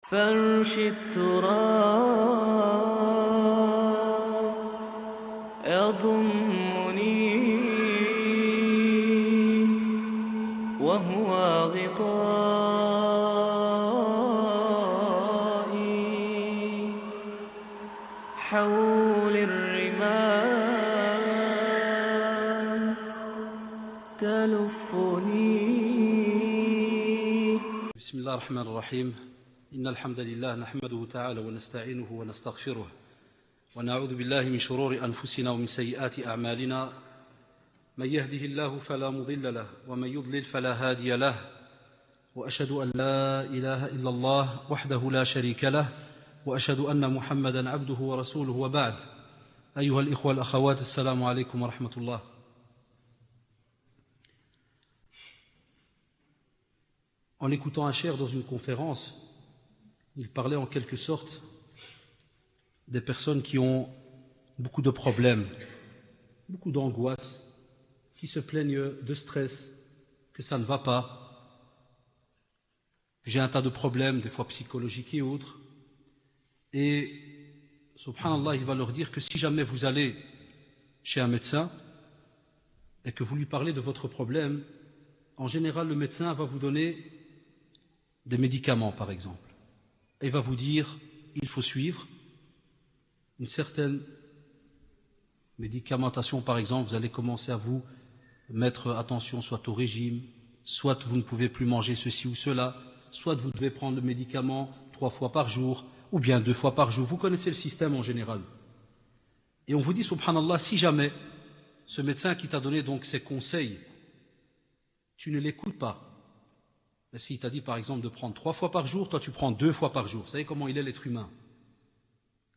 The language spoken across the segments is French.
فرش التراب يضمني وهو غطائي حول الرمال تلفني. بسم الله الرحمن الرحيم. إن الحمد لله نحمده تعالى ونستعينه ونستغفره ونعوذ بالله من شرور أنفسنا ومن سيئات أعمالنا من يهده الله فلا مضل له ومن يضلل فلا هادي له وأشهد أن لا إله إلا الله وحده لا شريك له وأشهد أن محمدا عبده ورسوله وبعد. أيها الإخوة الأخوات، السلام عليكم ورحمة الله. En écoutant un cheikh dans une conférence, il parlait en quelque sorte des personnes qui ont beaucoup de problèmes, beaucoup d'angoisse, qui se plaignent de stress, que ça ne va pas. J'ai un tas de problèmes, des fois psychologiques et autres. Et, subhanallah, il va leur dire que si jamais vous allez chez un médecin et que vous lui parlez de votre problème, en général, le médecin va vous donner des médicaments, par exemple. Et va vous dire, il faut suivre une certaine médicamentation, par exemple. Vous allez commencer à vous mettre attention soit au régime, soit vous ne pouvez plus manger ceci ou cela, soit vous devez prendre le médicament 3 fois par jour, ou bien 2 fois par jour. Vous connaissez le système en général. Et on vous dit, subhanallah, si jamais ce médecin qui t'a donné donc ces conseils, tu ne l'écoutes pas. S'il t'a dit par exemple de prendre 3 fois par jour, toi tu prends 2 fois par jour. Vous savez comment il est l'être humain?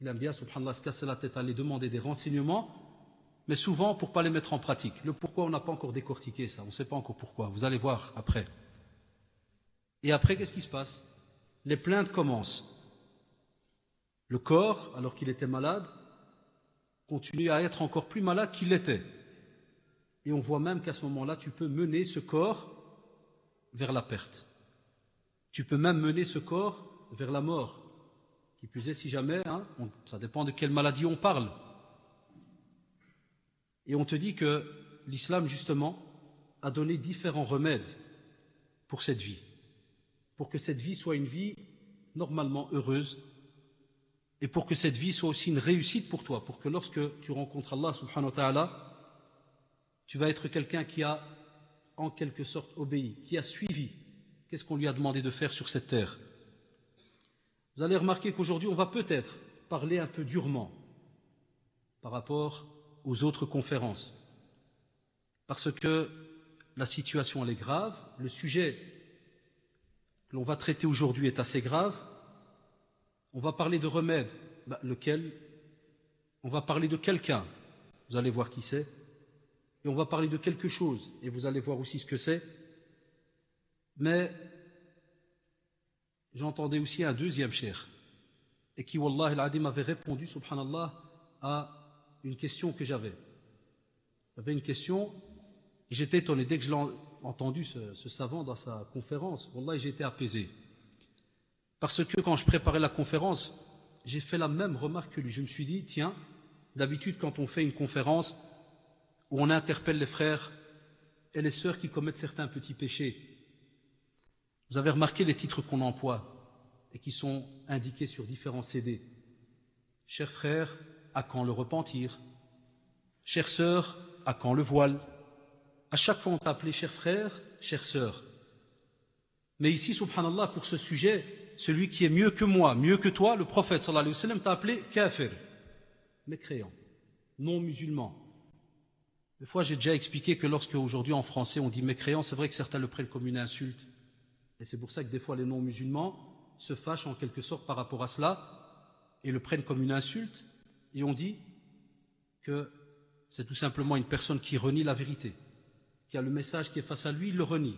Il aime bien, subhanallah, se casser la tête à aller demander des renseignements, mais souvent pour ne pas les mettre en pratique. Le pourquoi, on n'a pas encore décortiqué ça, on ne sait pas encore pourquoi. Vous allez voir après. Et après, qu'est-ce qui se passe? Les plaintes commencent. Le corps, alors qu'il était malade, continue à être encore plus malade qu'il l'était. Et on voit même qu'à ce moment-là, tu peux mener ce corps vers la perte. Tu peux même mener ce corps vers la mort. Qui plus est, si jamais, ça dépend de quelle maladie on parle. Et on te dit que l'islam, justement, a donné différents remèdes pour cette vie. Pour que cette vie soit une vie normalement heureuse. Et pour que cette vie soit aussi une réussite pour toi. Pour que lorsque tu rencontres Allah, subhanahu wa ta'ala, tu vas être quelqu'un qui a en quelque sorte obéi, qui a suivi. Qu'est-ce qu'on lui a demandé de faire sur cette terre? Vous allez remarquer qu'aujourd'hui, on va peut-être parler un peu durement par rapport aux autres conférences. Parce que la situation, elle est grave. Le sujet que l'on va traiter aujourd'hui est assez grave. On va parler de remède. Lequel? On va parler de quelqu'un. Vous allez voir qui c'est. Et on va parler de quelque chose, et vous allez voir aussi ce que c'est. Mais j'entendais aussi un deuxième cheikh, et qui, wallah al-adim, avait répondu, subhanallah, à une question que j'avais. J'avais une question, et j'étais étonné. Dès que je l'ai entendu, ce savant, dans sa conférence, wallah, j'ai été apaisé. Parce que quand je préparais la conférence, j'ai fait la même remarque que lui. Je me suis dit, tiens, d'habitude, quand on fait une conférence, où on interpelle les frères et les sœurs qui commettent certains petits péchés. Vous avez remarqué les titres qu'on emploie et qui sont indiqués sur différents CD. Chers frères, à quand le repentir? Chères sœurs, à quand le voile? À chaque fois on t'a appelé chers frères, chères sœurs. Mais ici, subhanallah, pour ce sujet, celui qui est mieux que moi, mieux que toi, le prophète sallallahu alayhi wa sallam, t'a appelé kafir, mécréant, non musulman. Des fois, j'ai déjà expliqué que lorsque aujourd'hui en français on dit mécréant, c'est vrai que certains le prennent comme une insulte. Et c'est pour ça que des fois les non-musulmans se fâchent en quelque sorte par rapport à cela et le prennent comme une insulte. Et on dit que c'est tout simplement une personne qui renie la vérité, qui a le message qui est face à lui, il le renie.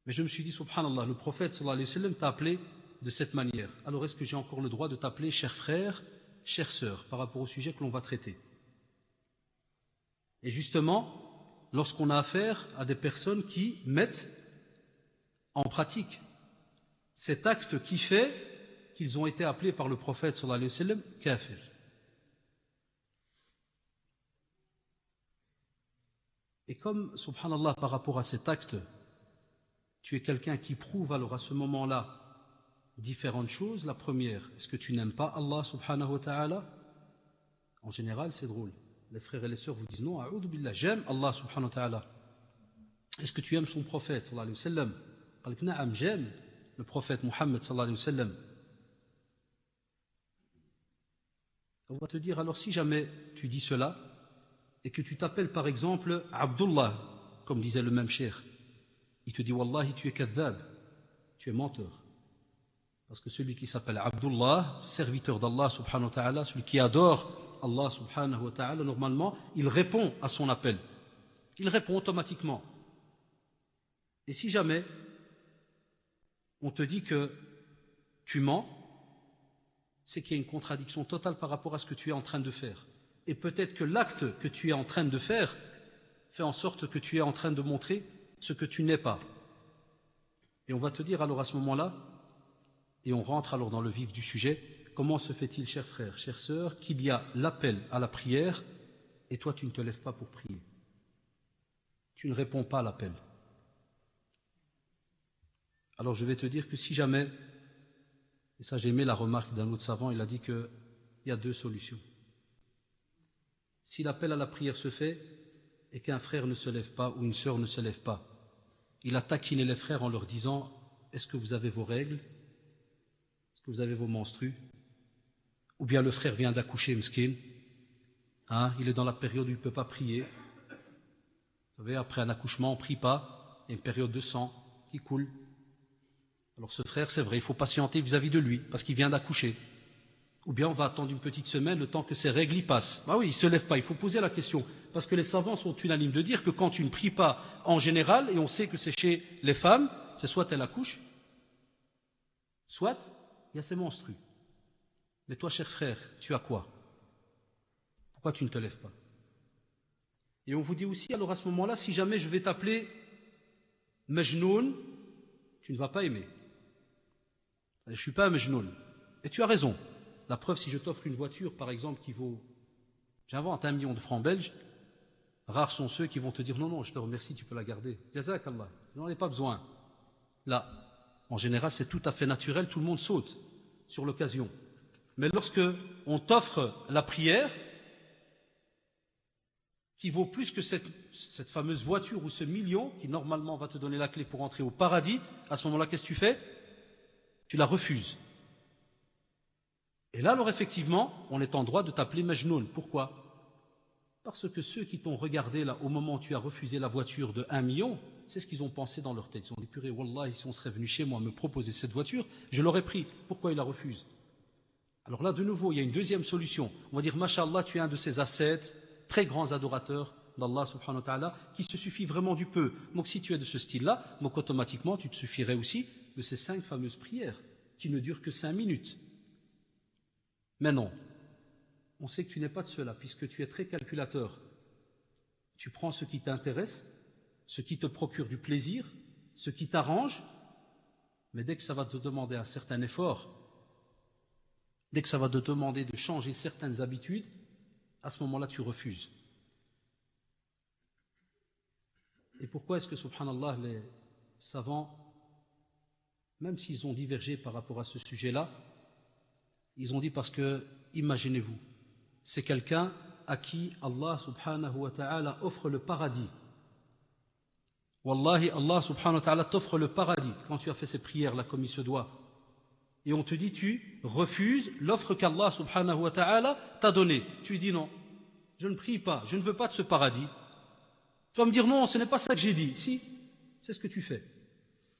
Mais je me suis dit, subhanallah, le prophète sallallahu alayhi wa sallam t'a appelé de cette manière. Alors est-ce que j'ai encore le droit de t'appeler cher frère, chère sœur, par rapport au sujet que l'on va traiter? Et justement, lorsqu'on a affaire à des personnes qui mettent en pratique cet acte qui fait qu'ils ont été appelés par le prophète sallallahu alayhi wa sallam kafir. Et comme, subhanallah, par rapport à cet acte, tu es quelqu'un qui prouve alors à ce moment-là différentes choses. La première, est-ce que tu n'aimes pas Allah subhanahu wa ta'ala? En général, c'est drôle. Les frères et les sœurs vous disent non, a'udhu billah, j'aime Allah subhanahu wa ta'ala. Est-ce que tu aimes son prophète sallallahu alayhi wa sallam? قال لك نعم, j'aime le prophète Muhammad sallallahu alayhi wa sallam. On va te dire alors, si jamais tu dis cela et que tu t'appelles par exemple Abdullah, comme disait le même cheikh, il te dit wallahi tu es kadhab, tu es menteur. Parce que celui qui s'appelle Abdullah, serviteur d'Allah subhanahu wa ta'ala, celui qui adore Allah subhanahu wa ta'ala, normalement, il répond à son appel. Il répond automatiquement. Et si jamais on te dit que tu mens, c'est qu'il y a une contradiction totale par rapport à ce que tu es en train de faire. Et peut-être que l'acte que tu es en train de faire fait en sorte que tu es en train de montrer ce que tu n'es pas. Et on va te dire alors à ce moment-là, et on rentre alors dans le vif du sujet, comment se fait-il, chers frères, chères sœurs, qu'il y a l'appel à la prière et toi tu ne te lèves pas pour prier? Tu ne réponds pas à l'appel. Alors je vais te dire que si jamais, et ça j'ai aimé la remarque d'un autre savant, il a dit qu'il y a deux solutions. Si l'appel à la prière se fait et qu'un frère ne se lève pas ou une sœur ne se lève pas, il a taquiné les frères en leur disant « Est-ce que vous avez vos règles? Est-ce que vous avez vos menstrues ?» Ou bien le frère vient d'accoucher, m'skin, il est dans la période où il ne peut pas prier. Vous savez, après un accouchement, on ne prie pas, il y a une période de sang qui coule. Alors ce frère, c'est vrai, il faut patienter vis-à-vis de lui, parce qu'il vient d'accoucher. Ou bien on va attendre une petite semaine, le temps que ses règles y passent. Ah oui, il ne se lève pas, il faut poser la question. Parce que les savants sont unanimes de dire que quand tu ne pries pas en général, et on sait que c'est chez les femmes, c'est soit elle accouche, soit il y a ses menstrues. Mais toi, cher frère, tu as quoi? Pourquoi tu ne te lèves pas? Et on vous dit aussi, alors à ce moment-là, si jamais je vais t'appeler Majnoun, tu ne vas pas aimer. Je ne suis pas un Majnoun. Et tu as raison. La preuve, si je t'offre une voiture, par exemple, qui vaut, j'invente, 1 million de francs belges, rares sont ceux qui vont te dire non, non, je te remercie, tu peux la garder. Jazakallah, je n'en ai pas besoin. Là, en général, c'est tout à fait naturel, tout le monde saute sur l'occasion. Mais lorsque on t'offre la prière, qui vaut plus que cette fameuse voiture ou ce million, qui normalement va te donner la clé pour entrer au paradis, à ce moment-là, qu'est-ce que tu fais? Tu la refuses. Et là, alors effectivement, on est en droit de t'appeler Majnoun. Pourquoi? Parce que ceux qui t'ont regardé là, au moment où tu as refusé la voiture de 1 million, c'est ce qu'ils ont pensé dans leur tête. Ils ont dit, purée, wallah, si on serait venu chez moi me proposer cette voiture, je l'aurais pris. Pourquoi il la refuse? Alors là, de nouveau, il y a une deuxième solution. On va dire, Masha'Allah, tu es un de ces ascètes, très grands adorateurs d'Allah subhanahu wa ta'ala, qui se suffit vraiment du peu. Donc si tu es de ce style-là, donc automatiquement, tu te suffirais aussi de ces 5 fameuses prières, qui ne durent que 5 minutes. Mais non, on sait que tu n'es pas de cela, puisque tu es très calculateur. Tu prends ce qui t'intéresse, ce qui te procure du plaisir, ce qui t'arrange, mais dès que ça va te demander un certain effort, dès que ça va te demander de changer certaines habitudes, à ce moment-là, tu refuses. Et pourquoi est-ce que, subhanallah, les savants, même s'ils ont divergé par rapport à ce sujet-là, ils ont dit parce que, imaginez-vous, c'est quelqu'un à qui Allah subhanahu wa ta'ala offre le paradis. Wallahi, Allah subhanahu wa ta'ala t'offre le paradis quand tu as fait ces prières-là comme il se doit. Et on te dit, tu refuses l'offre qu'Allah subhanahu wa ta'ala t'a donnée. Tu lui dis non, je ne prie pas, je ne veux pas de ce paradis. Tu vas me dire non, ce n'est pas ça que j'ai dit. Si, c'est ce que tu fais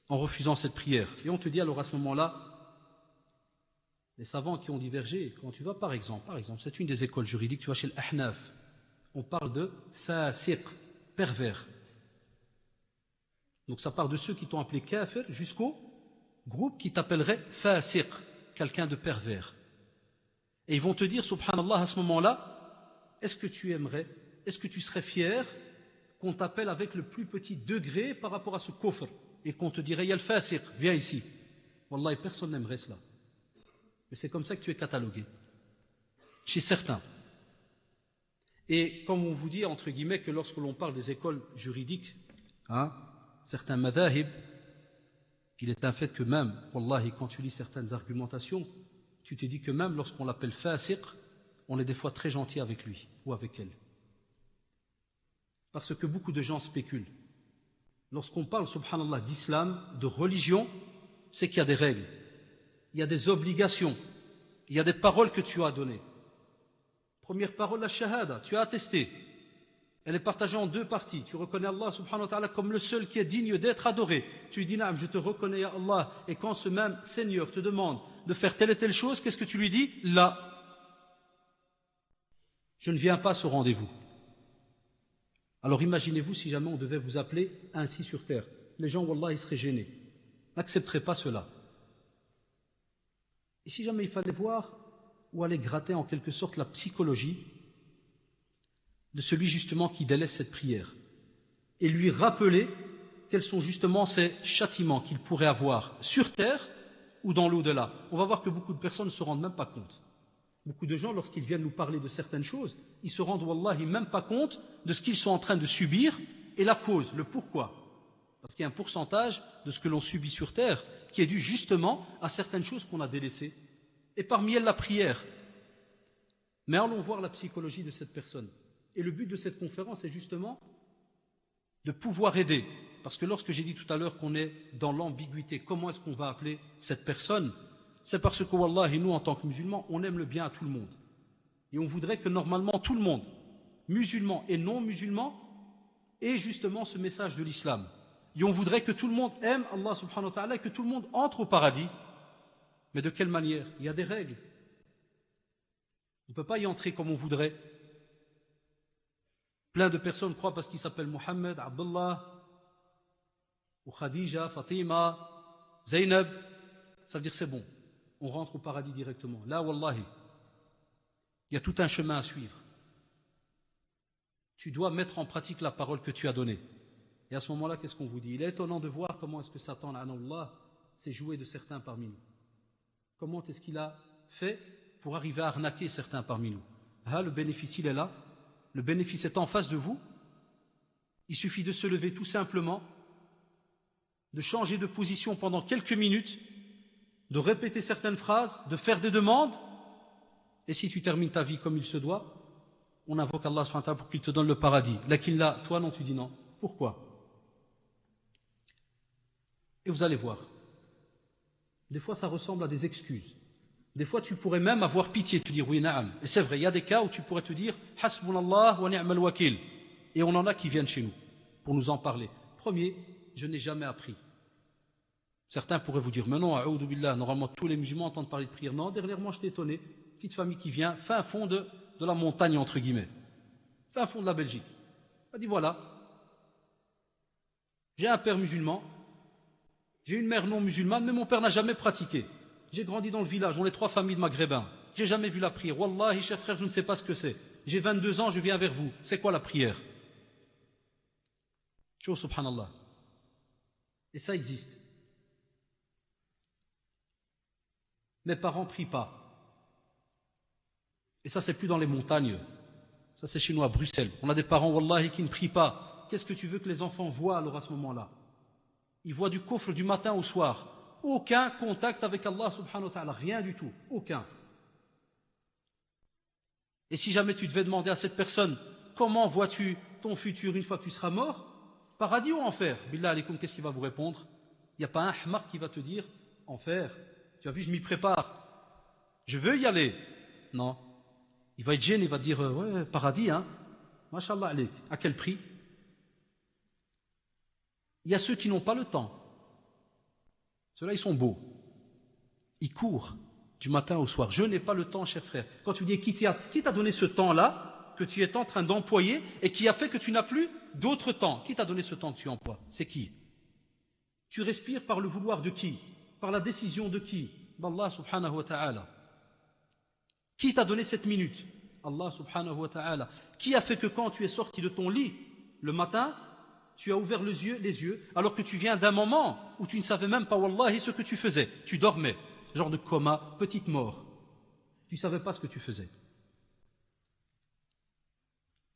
en refusant cette prière. Et on te dit alors à ce moment-là, les savants qui ont divergé, quand tu vas par exemple, c'est une des écoles juridiques, tu vas chez l'Ahnaf, on parle de fasiq, pervers. Donc ça part de ceux qui t'ont appelé kafir jusqu'au groupe qui t'appellerait fasiq, quelqu'un de pervers. Et ils vont te dire, subhanallah, à ce moment-là, est-ce que tu aimerais, est-ce que tu serais fier qu'on t'appelle avec le plus petit degré par rapport à ce kufr et qu'on te dirait, ya al-fasiq, viens ici. Wallahi, personne n'aimerait cela. Mais c'est comme ça que tu es catalogué. Chez certains. Et comme on vous dit, entre guillemets, que lorsque l'on parle des écoles juridiques, hein, certains madahib, il est un fait que même, wallahi, quand tu lis certaines argumentations, tu te dis que même lorsqu'on l'appelle fasiq, on est des fois très gentil avec lui ou avec elle. Parce que beaucoup de gens spéculent. Lorsqu'on parle, subhanallah, d'islam, de religion, c'est qu'il y a des règles, il y a des obligations, il y a des paroles que tu as données. Première parole, la shahada, tu as attesté. Elle est partagée en deux parties. Tu reconnais Allah subhanahu wa ta'ala comme le seul qui est digne d'être adoré. Tu lui dis, naam, je te reconnais ya Allah. Et quand ce même Seigneur te demande de faire telle et telle chose, qu'est-ce que tu lui dis? Là, je ne viens pas à ce rendez-vous. Alors imaginez-vous si jamais on devait vous appeler ainsi sur terre. Les gens, wallah, ils seraient gênés. N'accepteraient pas cela. Et si jamais il fallait voir ou aller gratter en quelque sorte la psychologie de celui justement qui délaisse cette prière et lui rappeler quels sont justement ces châtiments qu'il pourrait avoir sur terre ou dans l'au-delà. On va voir que beaucoup de personnes ne se rendent même pas compte. Beaucoup de gens, lorsqu'ils viennent nous parler de certaines choses, ils se rendent, wallahi, même pas compte de ce qu'ils sont en train de subir et la cause, le pourquoi. Parce qu'il y a un pourcentage de ce que l'on subit sur terre qui est dû justement à certaines choses qu'on a délaissées. Et parmi elles, la prière. Mais allons voir la psychologie de cette personne. Et le but de cette conférence est justement de pouvoir aider. Parce que lorsque j'ai dit tout à l'heure qu'on est dans l'ambiguïté, comment est-ce qu'on va appeler cette personne? C'est parce que, wallahi, nous, en tant que musulmans, on aime le bien à tout le monde. Et on voudrait que normalement tout le monde, musulmans et non musulmans, ait justement ce message de l'islam. Et on voudrait que tout le monde aime Allah subhanahu wa ta'ala et que tout le monde entre au paradis. Mais de quelle manière? Il y a des règles. On ne peut pas y entrer comme on voudrait. Plein de personnes croient parce qu'ils s'appellent Mohammed, Abdullah, ou Khadija, Fatima, Zainab. Ça veut dire c'est bon. On rentre au paradis directement. Là, wallahi, il y a tout un chemin à suivre. Tu dois mettre en pratique la parole que tu as donnée. Et à ce moment-là, qu'est-ce qu'on vous dit? Il est étonnant de voir comment est-ce que Satan, Allah, s'est joué de certains parmi nous. Comment est-ce qu'il a fait pour arriver à arnaquer certains parmi nous? Ah, le bénéfice, il est là. Le bénéfice est en face de vous. Il suffit de se lever tout simplement, de changer de position pendant quelques minutes, de répéter certaines phrases, de faire des demandes. Et si tu termines ta vie comme il se doit, on invoque Allah subhanahu wa ta'ala pour qu'il te donne le paradis. Lakin là, toi non, tu dis non. Pourquoi? Et vous allez voir. Des fois, ça ressemble à des excuses. Des fois, tu pourrais même avoir pitié, te dire oui, na'am. Et c'est vrai, il y a des cas où tu pourrais te dire hasbunallah wa ni'mal wakil. Et on en a qui viennent chez nous pour nous en parler. Premier, je n'ai jamais appris. Certains pourraient vous dire mais non, a'oudou billah, normalement tous les musulmans entendent parler de prière. Non, dernièrement, je t'ai étonné. Petite famille qui vient, fin fond de la montagne, entre guillemets. Fin fond de la Belgique. Elle dit voilà, j'ai un père musulman, j'ai une mère non musulmane, mais mon père n'a jamais pratiqué. J'ai grandi dans le village, on est 3 familles de maghrébins. J'ai jamais vu la prière. Wallahi, chers frères, je ne sais pas ce que c'est. J'ai 22 ans, je viens vers vous. C'est quoi la prière? Chose subhanallah. Et ça existe. Mes parents ne prient pas. Et ça, c'est plus dans les montagnes. Ça, c'est chez nous à Bruxelles. On a des parents, wallahi, qui ne prient pas. Qu'est-ce que tu veux que les enfants voient alors à ce moment-là? Ils voient du coffre du matin au soir. Aucun contact avec Allah subhanahu wa ta'ala. Rien du tout. Aucun. Et si jamais tu devais demander à cette personne, comment vois-tu ton futur une fois que tu seras mort? Paradis ou enfer? Billah alaikum, qu'est-ce qu'il va vous répondre? Il n'y a pas un ahmar qui va te dire, enfer. Tu as vu, je m'y prépare. Je veux y aller. Non. Il va être gêné, il va dire, ouais, paradis, hein. Mashallah alaik. À quel prix? Il y a ceux qui n'ont pas le temps. Ceux-là, ils sont beaux. Ils courent du matin au soir. Je n'ai pas le temps, cher frère. Quand tu dis qui t'a donné ce temps-là que tu es en train d'employer et qui a fait que tu n'as plus d'autre temps? Qui t'a donné ce temps que tu emploies? C'est qui? Tu respires par le vouloir de qui? Par la décision de qui? D'Allah subhanahu wa ta'ala. Qui t'a donné cette minute? Allah subhanahu wa ta'ala. Qui a fait que quand tu es sorti de ton lit le matin, tu as ouvert les yeux, alors que tu viens d'un moment où tu ne savais même pas, wallahi, ce que tu faisais. Tu dormais, genre de coma, petite mort. Tu ne savais pas ce que tu faisais.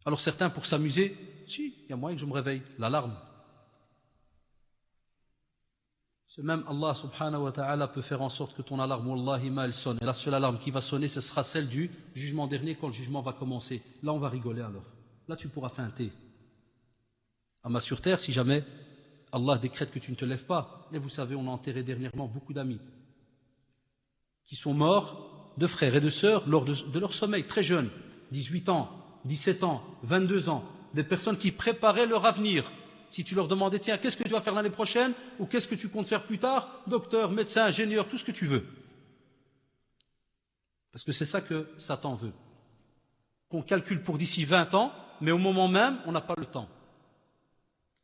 Alors certains, pour s'amuser, si, il y a moyen que je me réveille, l'alarme. Ce même Allah subhanahu wa ta'ala peut faire en sorte que ton alarme, wallahi ma, elle sonne. Et la seule alarme qui va sonner, ce sera celle du jugement dernier, quand le jugement va commencer. Là, on va rigoler alors. Là, tu pourras feinter. Ama sur terre, si jamais Allah décrète que tu ne te lèves pas, et vous savez, on a enterré dernièrement beaucoup d'amis qui sont morts, de frères et de sœurs, lors de leur sommeil, très jeunes, 18 ans, 17 ans, 22 ans, des personnes qui préparaient leur avenir. Si tu leur demandais, tiens, qu'est-ce que tu vas faire l'année prochaine, ou qu'est-ce que tu comptes faire plus tard, docteur, médecin, ingénieur, tout ce que tu veux. Parce que c'est ça que Satan veut. Qu'on calcule pour d'ici 20 ans, mais au moment même, on n'a pas le temps.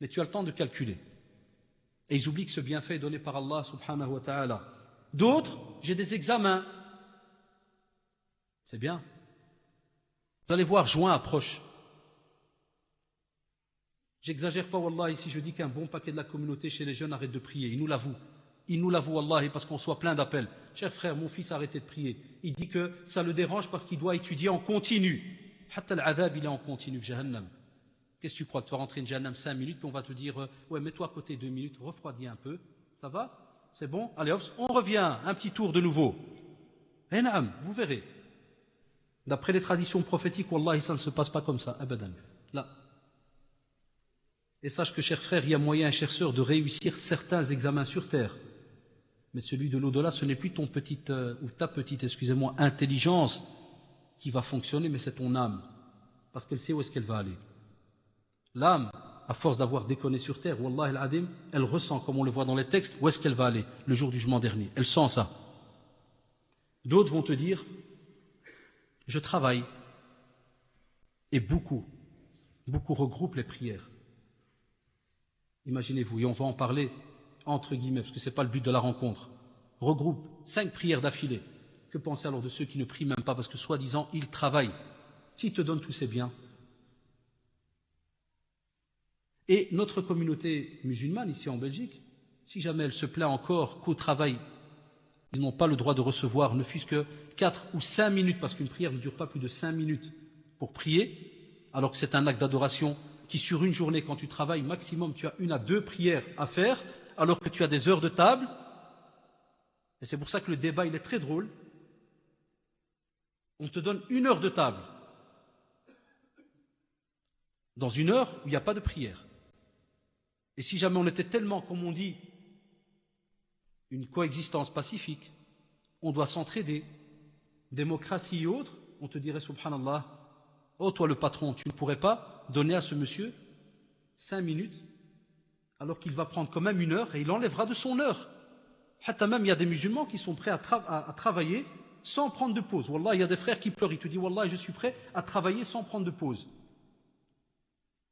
Mais tu as le temps de calculer. Et ils oublient que ce bienfait est donné par Allah subhanahu wa ta'ala. D'autres, j'ai des examens. C'est bien. Vous allez voir, juin approche. J'exagère pas, wallahi, si je dis qu'un bon paquet de la communauté chez les jeunes arrête de prier. Il nous l'avoue. Il nous l'avoue, wallahi, parce qu'on soit plein d'appels. Cher frère, mon fils a arrêté de prier. Il dit que ça le dérange parce qu'il doit étudier en continu. Hatta al-adhab, il est en continu, jahannam. Qu'est-ce que tu crois? Que tu vas rentrer une jahannam 5 minutes, puis on va te dire, ouais, mets-toi à côté 2 minutes, refroidis un peu. Ça va? C'est bon? Allez hop, on revient, un petit tour de nouveau. Eh naam, vous verrez. D'après les traditions prophétiques, wallahi, ça ne se passe pas comme ça, abadan. Là. Et sache que, cher frère, il y a moyen, chère sœur, de réussir certains examens sur terre. Mais celui de l'au-delà, ce n'est plus ton petite, ou ta petite, excusez-moi, intelligence qui va fonctionner, mais c'est ton âme. Parce qu'elle sait où est-ce qu'elle va aller. L'âme, à force d'avoir déconné sur terre, wallahi al-adim, elle ressent, comme on le voit dans les textes, où est-ce qu'elle va aller le jour du jugement dernier. Elle sent ça. D'autres vont te dire, je travaille. Et beaucoup regroupent les prières. Imaginez-vous, et on va en parler entre guillemets, parce que ce n'est pas le but de la rencontre. Regroupe 5 prières d'affilée. Que penser alors de ceux qui ne prient même pas, parce que soi-disant, ils travaillent? Qui te donne tous ces biens? Et notre communauté musulmane, ici en Belgique, si jamais elle se plaint encore qu'au travail, ils n'ont pas le droit de recevoir ne fût-ce que 4 ou 5 minutes, parce qu'une prière ne dure pas plus de 5 minutes pour prier, alors que c'est un acte d'adoration qui, sur une journée, quand tu travailles, maximum, tu as 1 à 2 prières à faire, alors que tu as des heures de table. Et c'est pour ça que le débat, il est très drôle. On te donne 1 heure de table. Dans 1 heure où il n'y a pas de prière. Et si jamais on était tellement, comme on dit, une coexistence pacifique, on doit s'entraider, démocratie et autres, on te dirait, subhanallah, oh toi le patron, tu ne pourrais pas donner à ce monsieur 5 minutes, alors qu'il va prendre quand même 1 heure et il enlèvera de son heure. Hatta même, il y a des musulmans qui sont prêts à travailler sans prendre de pause. Wallah, il y a des frères qui pleurent, ils te disent, Wallah, je suis prêt à travailler sans prendre de pause.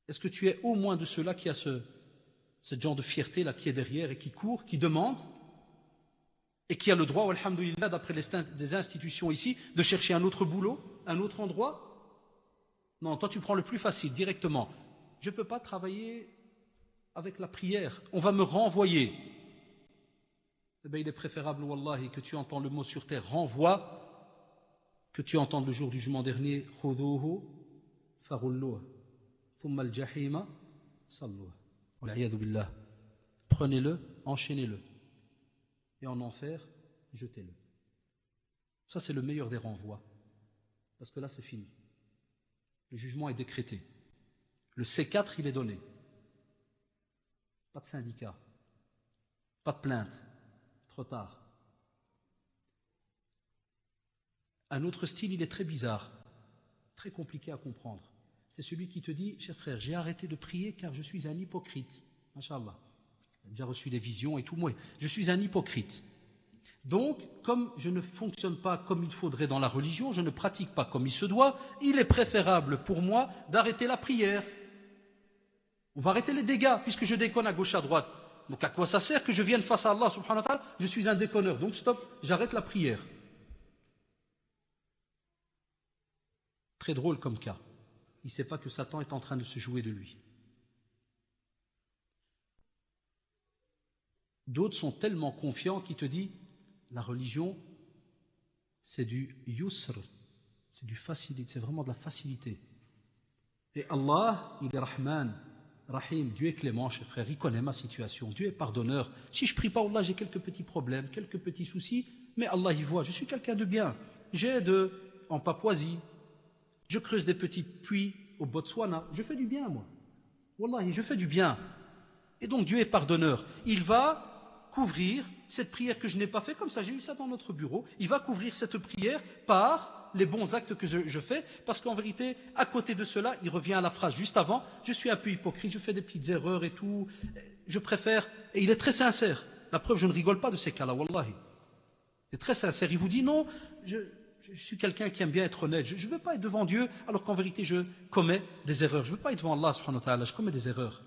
Est-ce que tu es au moins de ceux-là qui a ce genre de fierté là qui est derrière et qui court, qui demande et qui a le droit, alhamdoulilah, d'après des institutions ici, de chercher un autre boulot, un autre endroit? Non, toi tu prends le plus facile, directement. Je ne peux pas travailler avec la prière, on va me renvoyer. Eh bien, il est préférable, wallahi, que tu entends le mot sur terre, renvoi, que tu entendes le jour du jugement dernier, khuduhu farulluh, thumma al-jahima salluh. Billah. Prenez-le, enchaînez-le. Et en enfer, jetez-le. Ça, c'est le meilleur des renvois. Parce que là, c'est fini. Le jugement est décrété. Le C4, il est donné. Pas de syndicat. Pas de plainte. Trop tard. Un autre style, il est très bizarre. Très compliqué à comprendre. C'est celui qui te dit, cher frère, j'ai arrêté de prier car je suis un hypocrite. Masha'Allah. J'ai déjà reçu des visions et tout. Moi, je suis un hypocrite. Donc, comme je ne fonctionne pas comme il faudrait dans la religion, je ne pratique pas comme il se doit, il est préférable pour moi d'arrêter la prière. On va arrêter les dégâts, puisque je déconne à gauche, à droite. Donc à quoi ça sert que je vienne face à Allah subhanahu wa ta'ala? Je suis un déconneur, donc stop, j'arrête la prière. Très drôle comme cas. Il ne sait pas que Satan est en train de se jouer de lui. D'autres sont tellement confiants qu'ils te disent la religion, c'est du yusr, c'est du facilité, c'est vraiment de la facilité. Et Allah, il est Rahman, Rahim, Dieu est clément, cher frère, il connaît ma situation, Dieu est pardonneur. Si je prie pas Allah, j'ai quelques petits problèmes, quelques petits soucis, mais Allah il voit, je suis quelqu'un de bien. J'aide en Papouasie, je creuse des petits puits au Botswana, je fais du bien moi. Wallahi, je fais du bien. Et donc Dieu est pardonneur. Il va couvrir cette prière que je n'ai pas faite, comme ça j'ai eu ça dans notre bureau, il va couvrir cette prière par les bons actes que je fais, parce qu'en vérité, à côté de cela, il revient à la phrase juste avant, je suis un peu hypocrite, je fais des petites erreurs et tout, je préfère, et il est très sincère. La preuve, je ne rigole pas de ces cas-là, wallahi. Il est très sincère, il vous dit non, je suis quelqu'un qui aime bien être honnête, je ne veux pas être devant Dieu, alors qu'en vérité, je commets des erreurs. Je ne veux pas être devant Allah, subhanahu wa ta'ala, je commets des erreurs.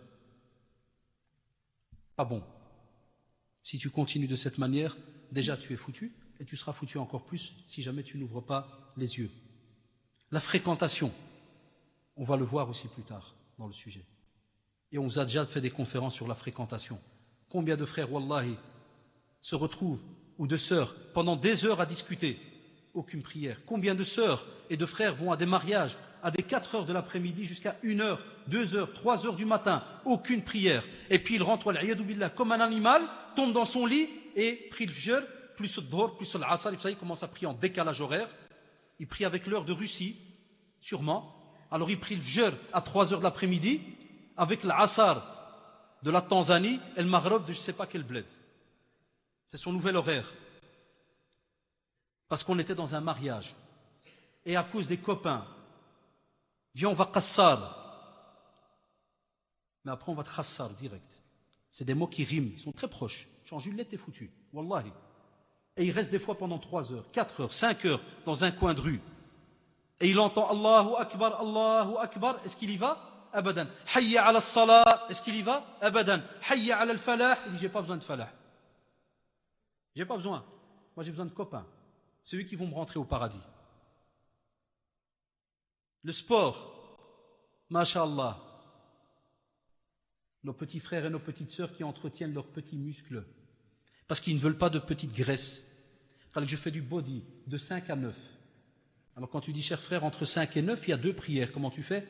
Ah bon, si tu continues de cette manière, déjà tu es foutu, et tu seras foutu encore plus si jamais tu n'ouvres pas les yeux. La fréquentation, on va le voir aussi plus tard dans le sujet. Et on vous a déjà fait des conférences sur la fréquentation. Combien de frères, wallahi, se retrouvent, ou de sœurs, pendant des heures à discuter, aucune prière. Combien de sœurs et de frères vont à des mariages, à des 4 heures de l'après-midi jusqu'à 1 heure, 2 heures, 3 heures du matin, aucune prière. Et puis il rentre, wal'iyadu billah, comme un animal, tombe dans son lit et prie le fajr, plus le dhuhr, plus l'asr, vous savez, il commence à prier en décalage horaire. Il prie avec l'heure de Russie, sûrement. Alors il prie le fajr à 3 heures de l'après-midi, avec l'asr de la Tanzanie et le Maghreb de je ne sais pas quel bled. C'est son nouvel horaire. Parce qu'on était dans un mariage. Et à cause des copains, viens on va qassar. Mais après on va te khassar direct. C'est des mots qui riment, ils sont très proches. Change une lettre, t'es foutu. Wallahi. Et il reste des fois pendant 3 heures, 4 heures, 5 heures dans un coin de rue. Et il entend Allahu Akbar, Allahu Akbar. Est-ce qu'il y va? Abadan. Hayya ala salah. Est-ce qu'il y va? Abadan. Hayya ala al-falah. Il dit j'ai pas besoin de falah. J'ai pas besoin. Moi j'ai besoin de copains. C'est eux qui vont me rentrer au paradis. Le sport. Masha'Allah. Nos petits frères et nos petites sœurs qui entretiennent leurs petits muscles. Parce qu'ils ne veulent pas de petite graisse. Quand je fais du body de 5 à 9. Alors quand tu dis, cher frère, entre 5 et 9, il y a 2 prières. Comment tu fais?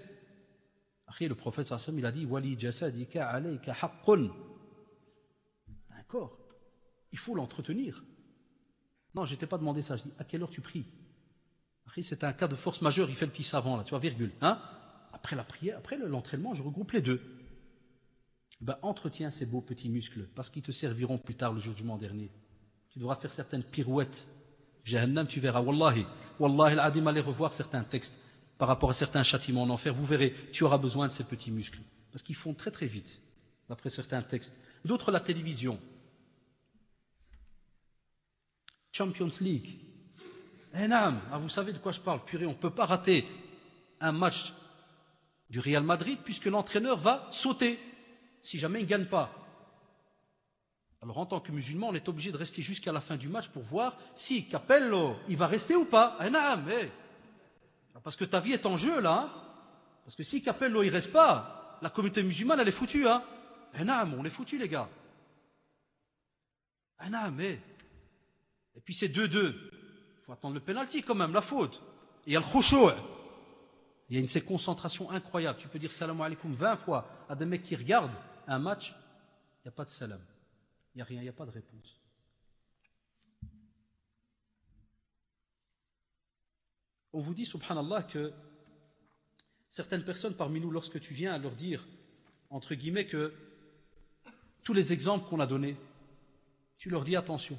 Le prophète sallallahu alayhi wa sallam, il a dit Wali jasadika alayka haqqun. D'accord. Il faut l'entretenir. Non, je ne t'ai pas demandé ça. Je dis à quelle heure tu pries? C'est un cas de force majeure, il fait le petit savant là, tu vois, virgule. Hein? Après la prière, après l'entraînement, je regroupe les deux. Ben, entretiens ces beaux petits muscles, parce qu'ils te serviront plus tard le jugement dernier. Tu devras faire certaines pirouettes. Jahannam, tu verras, wallahi, wallahi al-adim, allez revoir certains textes par rapport à certains châtiments en enfer, vous verrez, tu auras besoin de ces petits muscles. Parce qu'ils font très très vite, d'après certains textes. D'autres, la télévision. Champions League. Vous savez de quoi je parle, purée, on ne peut pas rater un match du Real Madrid puisque l'entraîneur va sauter si jamais il ne gagne pas. Alors en tant que musulman, on est obligé de rester jusqu'à la fin du match pour voir si Capello, il va rester ou pas. Parce que ta vie est en jeu là. Hein. Parce que si Capello il ne reste pas, la communauté musulmane elle est foutue. Hein. On est foutus les gars. Et puis c'est 2-2. Il faut attendre le pénalty quand même, la faute. Et il y a le khushu'. Il y a une concentration incroyable. Tu peux dire salam alaikum 20 fois à des mecs qui regardent un match, il n'y a pas de salam. Il n'y a rien, il n'y a pas de réponse. On vous dit, subhanallah, que certaines personnes parmi nous, lorsque tu viens à leur dire, entre guillemets, que tous les exemples qu'on a donnés, tu leur dis attention,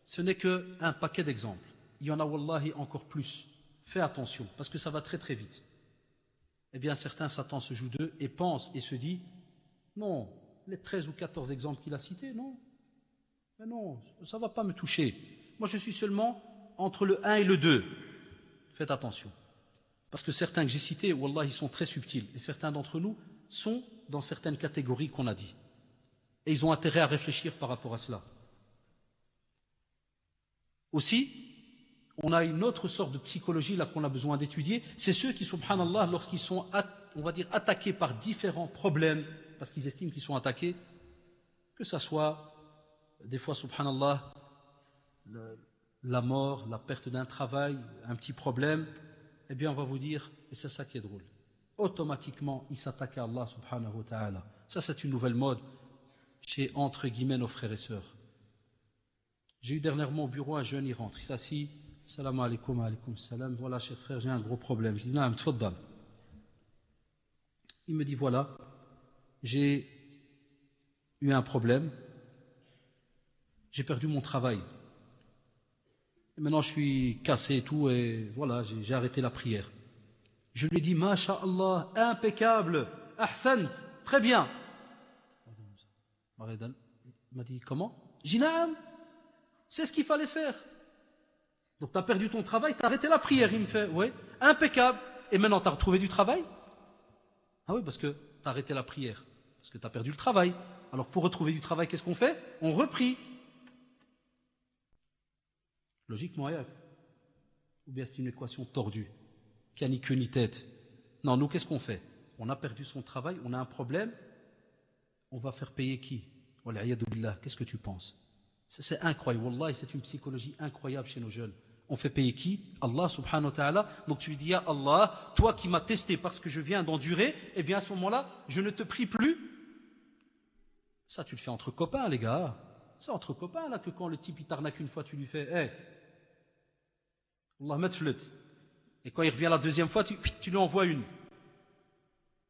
ce n'est qu'un paquet d'exemples. Il y en a, wallahi, encore plus. Fais attention, parce que ça va très très vite. Eh bien, certains, Satan se joue d'eux et pense et se dit, non, les 13 ou 14 exemples qu'il a cités, non. Mais non, ça ne va pas me toucher. Moi, je suis seulement entre le 1 et le 2. Faites attention. Parce que certains que j'ai cités, wallah, ils sont très subtils. Et certains d'entre nous sont dans certaines catégories qu'on a dit. Et ils ont intérêt à réfléchir par rapport à cela. Aussi, on a une autre sorte de psychologie là qu'on a besoin d'étudier. C'est ceux qui, subhanallah, lorsqu'ils sont, on va dire, attaqués par différents problèmes, parce qu'ils estiment qu'ils sont attaqués, que ça soit des fois, subhanallah, la mort, la perte d'un travail, un petit problème, eh bien on va vous dire, et c'est ça qui est drôle, automatiquement il s'attaque à Allah subhanahu wa ta'ala. Ça c'est une nouvelle mode chez entre guillemets nos frères et sœurs. J'ai eu dernièrement au bureau un jeune, il rentre, il s'assit, salam alaikum, alaikum salam, voilà cher frère, j'ai un gros problème. Je dis, non, tfaddal. Il me dit, voilà, j'ai eu un problème, j'ai perdu mon travail. Et maintenant je suis cassé et tout, et voilà, j'ai arrêté la prière. Je lui ai dit, Masha'Allah, impeccable, ahsant, très bien. Il m'a dit, comment? J'ai dit, naam, c'est ce qu'il fallait faire. Donc tu as perdu ton travail, tu as arrêté la prière. Il me fait, oui, impeccable. Et maintenant tu as retrouvé du travail? Ah oui, parce que tu as arrêté la prière, parce que tu as perdu le travail. Alors pour retrouver du travail, qu'est-ce qu'on fait? On reprie. Logiquement, ou bien c'est une équation tordue, qui n'a ni queue ni tête. Non, nous, qu'est-ce qu'on fait? On a perdu son travail, on a un problème, on va faire payer qui? Qu'est-ce que tu penses? C'est incroyable, Wallah, c'est une psychologie incroyable chez nos jeunes. On fait payer qui? Allah subhanahu wa ta'ala. Donc tu lui dis, ya Allah, toi qui m'as testé parce que je viens d'endurer, eh bien à ce moment-là, je ne te prie plus. Ça, tu le fais entre copains, les gars. C'est entre copains, là, que quand le type il t'arnaque une fois, tu lui fais, hé, Allah metflet. Et quand il revient la deuxième fois, tu lui envoies une.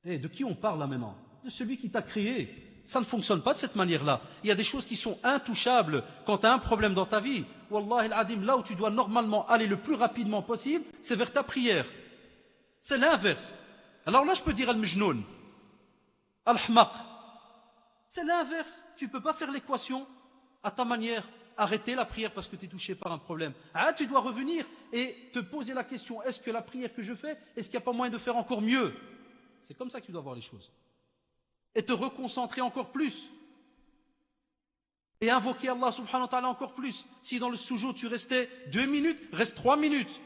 Et de qui on parle là maintenant? De celui qui t'a créé. Ça ne fonctionne pas de cette manière-là. Il y a des choses qui sont intouchables quand tu as un problème dans ta vie. Wallah al-adim, là où tu dois normalement aller le plus rapidement possible, c'est vers ta prière. C'est l'inverse. Alors là, je peux dire al-mjnoun, al-hmaq. C'est l'inverse. Tu ne peux pas faire l'équation à ta manière. Arrêter la prière parce que tu es touché par un problème. Ah, tu dois revenir et te poser la question, est-ce que la prière que je fais, est-ce qu'il n'y a pas moyen de faire encore mieux? C'est comme ça que tu dois voir les choses. Et te reconcentrer encore plus. Et invoquer Allah subhanahu wa ta'ala encore plus. Si dans le sujoud tu restais 2 minutes, reste 3 minutes.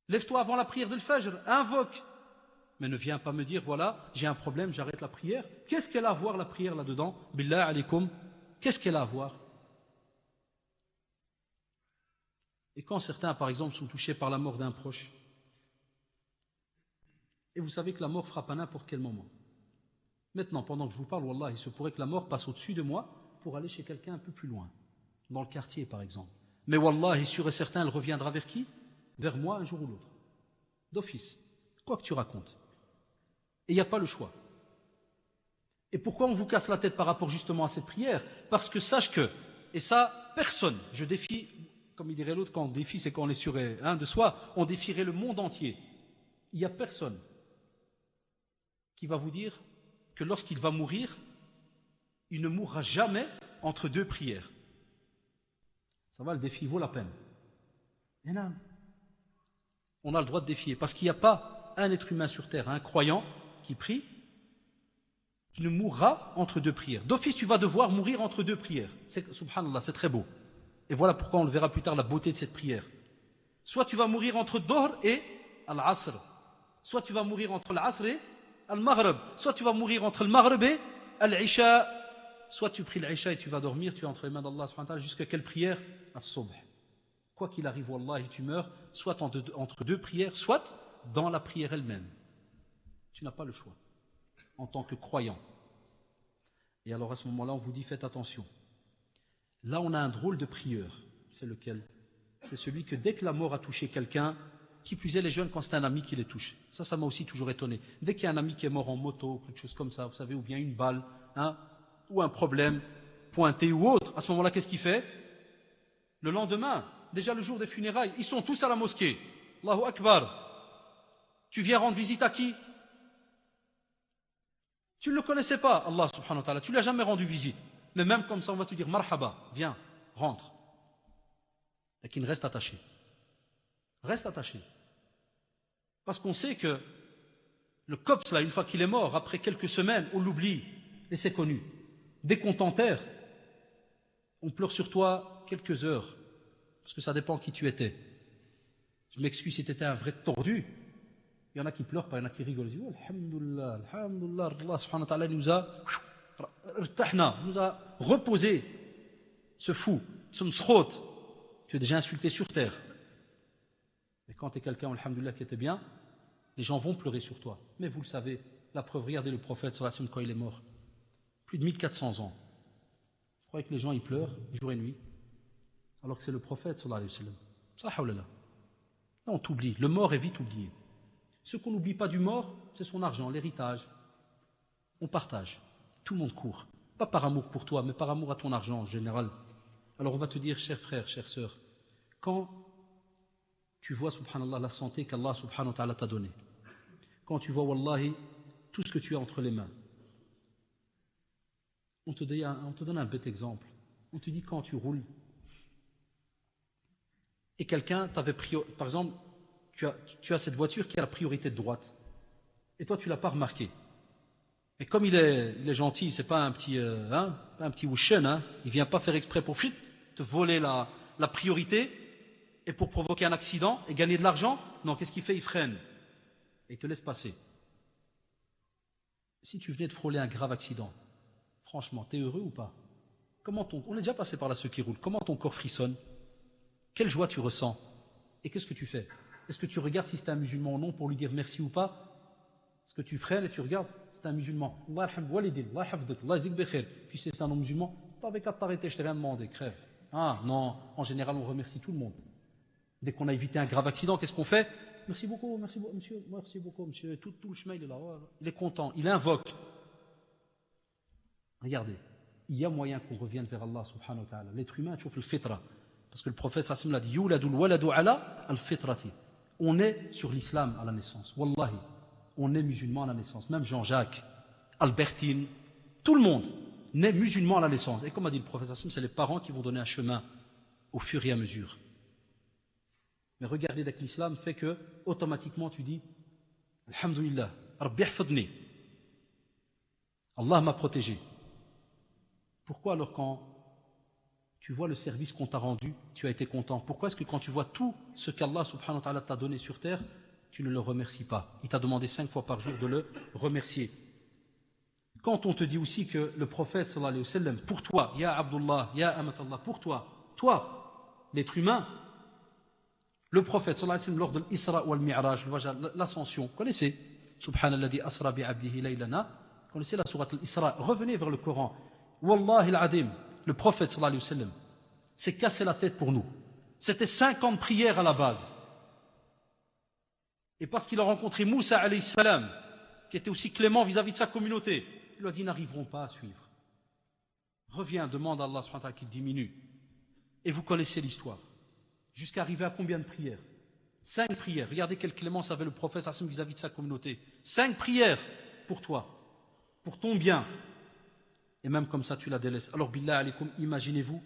Lève-toi avant la prière de l'Fajr, invoque. Mais ne viens pas me dire, voilà, j'ai un problème, j'arrête la prière. Qu'est-ce qu'elle a à voir la prière là-dedans? Billah alaykum. Qu'est-ce qu'elle a à voir? Et quand certains, par exemple, sont touchés par la mort d'un proche, et vous savez que la mort frappe à n'importe quel moment. Maintenant, pendant que je vous parle, wallah, il se pourrait que la mort passe au-dessus de moi pour aller chez quelqu'un un peu plus loin, dans le quartier par exemple. Mais wallah, sûr et certain, elle reviendra vers qui? Vers moi un jour ou l'autre. D'office. Quoi que tu racontes. Et il n'y a pas le choix. Et pourquoi on vous casse la tête par rapport justement à cette prière? Parce que sache que, et ça, personne, je défie, comme il dirait l'autre, quand on défie, c'est quand on est sûr de soi, on défierait le monde entier. Il n'y a personne qui va vous dire que lorsqu'il va mourir, il ne mourra jamais entre 2 prières. Ça va, le défi vaut la peine. Et non. On a le droit de défier, parce qu'il n'y a pas un être humain sur terre, un croyant qui prie, qui ne mourra entre 2 prières. D'office, tu vas devoir mourir entre 2 prières. Subhanallah, c'est très beau. Et voilà pourquoi on le verra plus tard, la beauté de cette prière. Soit tu vas mourir entre Dohr et Al-Asr. Soit tu vas mourir entre Al-Asr et Al-Maghrib. Soit tu vas mourir entre le Maghrib et Al-Isha. Soit tu pries l'Isha et tu vas dormir, tu es entre les mains d'Allah subhanahu wa ta'ala jusqu'à quelle prière? As-Subh. Quoi qu'il arrive, wallah, tu meurs, soit entre 2 prières, soit dans la prière elle-même. Tu n'as pas le choix. En tant que croyant. Et alors à ce moment-là, on vous dit faites attention. Là, on a un drôle de prieur. C'est lequel? C'est celui que dès que la mort a touché quelqu'un, qui plus est les jeunes quand c'est un ami qui les touche. Ça m'a aussi toujours étonné. Dès qu'il y a un ami qui est mort en moto, quelque chose comme ça, vous savez, ou bien une balle, ou un problème pointé ou autre, à ce moment-là, qu'est-ce qu'il fait? Le lendemain, déjà le jour des funérailles, ils sont tous à la mosquée. Allahu Akbar. Tu viens rendre visite à qui? Tu ne le connaissais pas, Allah subhanahu wa ta'ala. Tu ne lui as jamais rendu visite. Mais même comme ça, on va te dire, marhaba, viens, rentre. Et qu'il reste attaché. Reste attaché. Parce qu'on sait que le cops, là, une fois qu'il est mort, après quelques semaines, on l'oublie. Et c'est connu. Dès qu'on t'enterre, on pleure sur toi quelques heures. Parce que ça dépend qui tu étais. Je m'excuse si tu étais un vrai tordu. Il y en a qui pleurent, pas il y en a qui rigolent. Ils disent, oh, alhamdoulilah, alhamdoulilah, Allah subhanahu wa ta'ala nous a nous a reposé ce fou, ce mskhot. Tu es déjà insulté sur terre. Mais quand tu es quelqu'un, alhamdoulilah, qui était bien, les gens vont pleurer sur toi. Mais vous le savez, la preuve, regardez le prophète sallallahu alayhi wa sallam quand il est mort. Plus de 1400 ans. Vous croyez que les gens, ils pleurent jour et nuit, alors que c'est le prophète sallallahu alayhi wa sallam. Sahawlala. On t'oublie. Le mort est vite oublié. Ce qu'on n'oublie pas du mort, c'est son argent, l'héritage. On partage. Tout le monde court. Pas par amour pour toi, mais par amour à ton argent en général. Alors on va te dire, cher frère, chère sœur, quand tu vois, subhanallah, la santé qu'Allah subhanahu wa ta'ala t'a donnée, quand tu vois, wallahi, tout ce que tu as entre les mains, on te donne un bête exemple. On te dit quand tu roules, et quelqu'un t'avait pris, par exemple, tu as cette voiture qui a la priorité de droite, et toi tu ne l'as pas remarqué. Et comme il est gentil, c'est pas un petit wushen, hein, il ne vient pas faire exprès pour te voler la priorité et pour provoquer un accident et gagner de l'argent. Non, qu'est-ce qu'il fait? Il freine et il te laisse passer. Si tu venais de frôler un grave accident, franchement, tu es heureux ou pas? On est déjà passé par là, ceux qui roulent. Comment ton corps frissonne? Quelle joie tu ressens? Et qu'est-ce que tu fais? Est-ce que tu regardes si c'est un musulman ou non pour lui dire merci ou pas? Est-ce que tu freines et tu regardes? C'est un musulman. Puis c'est un non-musulman. Tu n'avais qu'à t'arrêter, je t'ai rien demandé, crève. Ah non, en général on remercie tout le monde. Dès qu'on a évité un grave accident, qu'est-ce qu'on fait? Merci beaucoup, monsieur. Tout le chemin il est là. Il est content, il invoque. Regardez, il y a moyen qu'on revienne vers Allah subhanahu wa ta'ala. L'être humain, tu le fitra. Parce que le prophète sallallahu alayhi wa sallam l'a dit, yuladul waladu ala al-fitrati. On est sur l'islam à la naissance. Wallahi. On est musulman à la naissance. Même Jean-Jacques, Albertine, tout le monde naît musulman à la naissance. Et comme a dit le prophète, c'est les parents qui vont donner un chemin au fur et à mesure. Mais regardez, dès que l'islam fait que, automatiquement, tu dis Alhamdulillah, Rabbi hfadni. Allah m'a protégé. Pourquoi alors quand tu vois le service qu'on t'a rendu, tu as été content? Pourquoi est-ce que quand tu vois tout ce qu'Allah subhanahu wa ta'ala t'a donné sur terre, tu ne le remercies pas? Il t'a demandé 5 fois par jour de le remercier. Quand on te dit aussi que le prophète sallallahu alayhi wa sallam, pour toi, ya Abdullah, ya Amatallah, pour toi, l'être humain, le prophète sallallahu alayhi wa sallam, lors de l'Isra wal Mi'raj, l'ascension, connaissez, subhanalladhi asra bi abdihi laylana, connaissez la sourate al-Isra, revenez vers le Coran. Wallahi al-Adim, le prophète sallallahu alayhi wa sallam s'est cassé la tête pour nous. C'était 50 prières à la base. Et parce qu'il a rencontré Moussa alayhi salam, qui était aussi clément vis-à-vis de sa communauté, il lui a dit, ils n'arriveront pas à suivre. Reviens, demande à Allah subhanahu wa ta'ala qu'il diminue. Et vous connaissez l'histoire. Jusqu'à arriver à combien de prières? 5 prières. Regardez quelle clémence avait le prophète vis-à-vis de sa communauté. 5 prières pour toi, pour ton bien. Et même comme ça, tu la délaisses. Alors, billah alaykoum, imaginez-vous,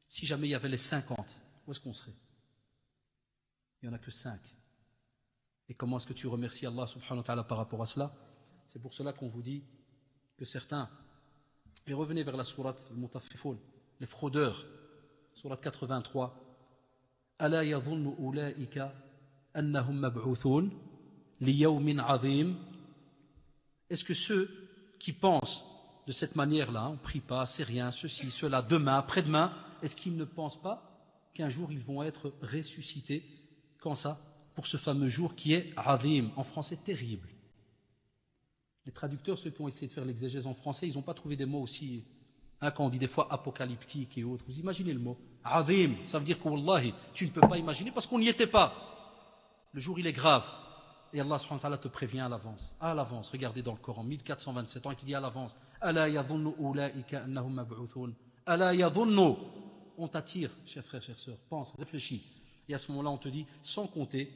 si jamais il y avait les 50, où est-ce qu'on serait? Il n'y en a que 5. Et comment est-ce que tu remercies Allah subhanahu wa ta'ala par rapport à cela? C'est pour cela qu'on vous dit que certains, et revenez vers la sourate al-Mutaffifun, les fraudeurs, sourate 83, Ala yadhunnu ulaika annahum mab'uthun li yawmin 'azim. Est-ce que ceux qui pensent de cette manière-là, on ne prie pas, c'est rien, ceci, cela, demain, après-demain, est-ce qu'ils ne pensent pas qu'un jour ils vont être ressuscités? Quand ça? Pour ce fameux jour qui est Azim, en français terrible. Les traducteurs, ceux qui ont essayé de faire l'exégèse en français, ils n'ont pas trouvé des mots aussi, hein, quand on dit des fois apocalyptique et autres. Vous imaginez le mot Azim, ça veut dire que wallahi, tu ne peux pas imaginer parce qu'on n'y était pas. Le jour il est grave. Et Allah subhanahu wa ta'ala te prévient à l'avance. À l'avance, regardez dans le Coran, 1427 ans, qui dit à l'avance Ala yadhunnu ulaika annahum mab'uthun. Ala yadhunnu. On t'attire, chers frères, chères sœurs, pense, réfléchis. Et à ce moment-là, on te dit, sans compter,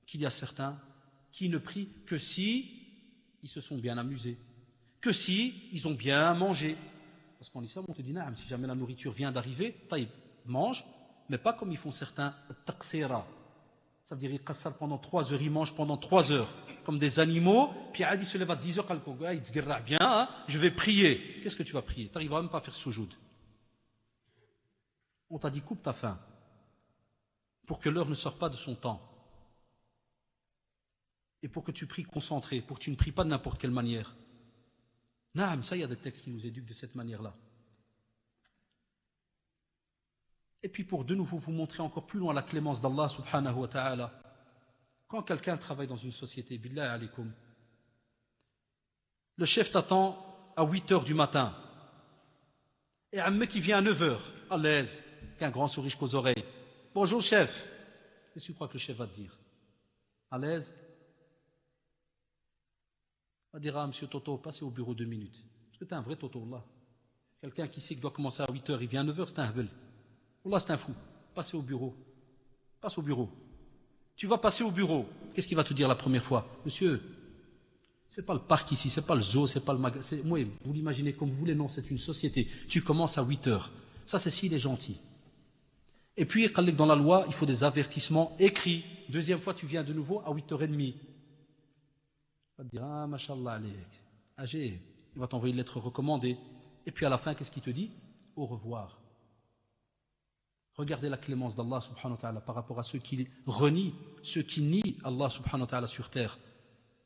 qu'il y a certains qui ne prient que si ils se sont bien amusés, que si ils ont bien mangé. Parce qu'en islam, on te dit, si jamais la nourriture vient d'arriver, taïb, mange, mais pas comme ils font certains, taqsira. Ça veut dire qu'ils cassent pendant 3 heures, ils mangent pendant 3 heures, comme des animaux, puis Adi se lève à 10 heures, il te dira bien, hein, je vais prier. Qu'est-ce que tu vas prier? Tu n'arriveras même pas à faire soujoud. On t'a dit, coupe ta faim, pour que l'heure ne sorte pas de son temps. Et pour que tu pries concentré, pour que tu ne pries pas de n'importe quelle manière. Naam, ça, il y a des textes qui nous éduquent de cette manière-là. Et puis pour de nouveau vous montrer encore plus loin la clémence d'Allah subhanahu wa ta'ala, quand quelqu'un travaille dans une société, billah alaykoum, le chef t'attend à 8 heures du matin, et un mec qui vient à 9 heures, à l'aise, avec un grand sourire jusqu'aux oreilles. Bonjour chef. Qu'est-ce que tu crois que le chef va te dire? À l'aise? Il va dire à monsieur Toto, passez au bureau 2 minutes. Parce que tu es un vrai Toto là. Quelqu'un qui sait qu'il doit commencer à 8 heures, il vient à 9 heures, c'est un hebel. Là, c'est un fou. Passez au bureau. Passe au bureau. Tu vas passer au bureau. Qu'est-ce qu'il va te dire la première fois? Monsieur, c'est pas le parc ici, c'est pas le zoo, c'est pas le magasin. Moi, vous l'imaginez comme vous voulez, non, c'est une société. Tu commences à 8 heures. Ça, c'est s'il est gentil. Et puis, dans la loi, il faut des avertissements écrits. Deuxième fois, tu viens de nouveau à 8h30. Il va te dire, ah, mashallah, alayk. Âgé. Il va t'envoyer une lettre recommandée. Et puis à la fin, qu'est-ce qu'il te dit? Au revoir. Regardez la clémence d'Allah subhanahu wa ta'ala par rapport à ceux qui renient, ceux qui nient Allah subhanahu wa ta'ala sur terre.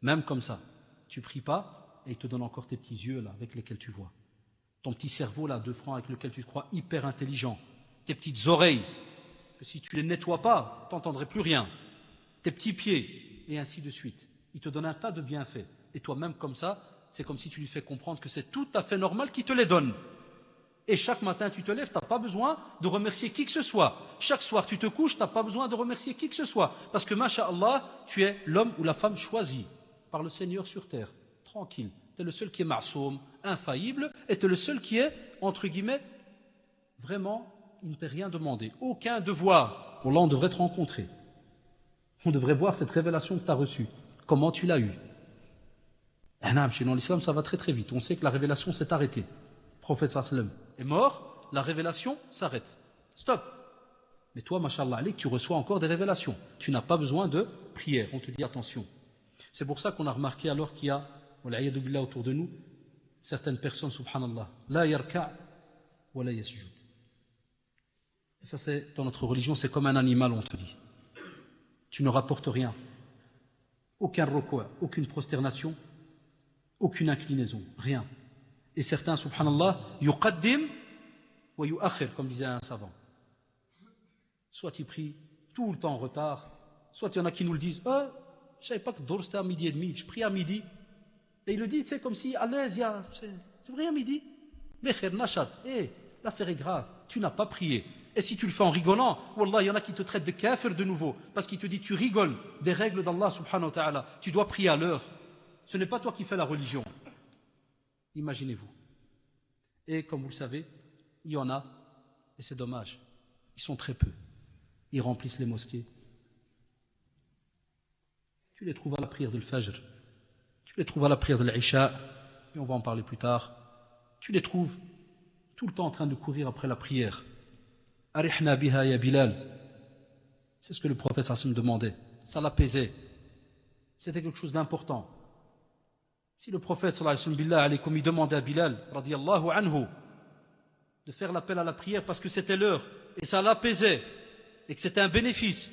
Même comme ça, tu pries pas et il te donne encore tes petits yeux là avec lesquels tu vois. Ton petit cerveau là, 2 francs avec lequel tu te crois hyper intelligent. Tes petites oreilles, que si tu les nettoies pas, tu n'entendrais plus rien. Tes petits pieds, et ainsi de suite. Il te donne un tas de bienfaits. Et toi-même comme ça, c'est comme si tu lui fais comprendre que c'est tout à fait normal qu'il te les donne. Et chaque matin, tu te lèves, tu n'as pas besoin de remercier qui que ce soit. Chaque soir, tu te couches, tu n'as pas besoin de remercier qui que ce soit. Parce que, masha'Allah, tu es l'homme ou la femme choisi par le Seigneur sur terre. Tranquille. Tu es le seul qui est ma'soum, infaillible, et tu es le seul qui est, entre guillemets, vraiment, il ne t'est rien demandé. Aucun devoir. Bon, là, on devrait te rencontrer. On devrait voir cette révélation que tu as reçue. Comment tu l'as eue. Chez nous, l'islam, ça va très très vite. On sait que la révélation s'est arrêtée. Le prophète sallam est mort, la révélation s'arrête. Stop. Mais toi, mashallah, tu reçois encore des révélations. Tu n'as pas besoin de prière. On te dit attention. C'est pour ça qu'on a remarqué alors qu'il y a, wal'ayadu billah, autour de nous, certaines personnes, subhanallah, la yarka' wa la yasjud. Et ça, c'est, dans notre religion, c'est comme un animal, on te dit. Tu ne rapportes rien. Aucun recours, aucune prosternation, aucune inclinaison, rien. Et certains, subhanallah, yuqaddim wa yu'akhir, comme disait un savant. Soit ils prient tout le temps en retard, soit il y en a qui nous le disent, je ne savais pas que Dor c'était à 12h30, je prie à midi. Et il le dit, tu sais, comme si à l'aise, tu pries à midi. Mais khair, nachat, l'affaire est grave, tu n'as pas prié. Et si tu le fais en rigolant, wallah, il y en a qui te traitent de kafir de nouveau, parce qu'il te dit, tu rigoles des règles d'Allah subhanahu wa ta'ala, tu dois prier à l'heure. Ce n'est pas toi qui fais la religion. Imaginez-vous. Et comme vous le savez, il y en a, et c'est dommage, ils sont très peu. Ils remplissent les mosquées. Tu les trouves à la prière de l'Fajr, tu les trouves à la prière de l'Isha, et on va en parler plus tard. Tu les trouves tout le temps en train de courir après la prière. Arihna biha ya Bilal. C'est ce que le prophète sallam demandait. Ça l'apaisait. C'était quelque chose d'important. Si le prophète sallallahu alayhi wa sallam demandait à Bilal radiyallahu anhu de faire l'appel à la prière parce que c'était l'heure et ça l'apaisait et que c'était un bénéfice.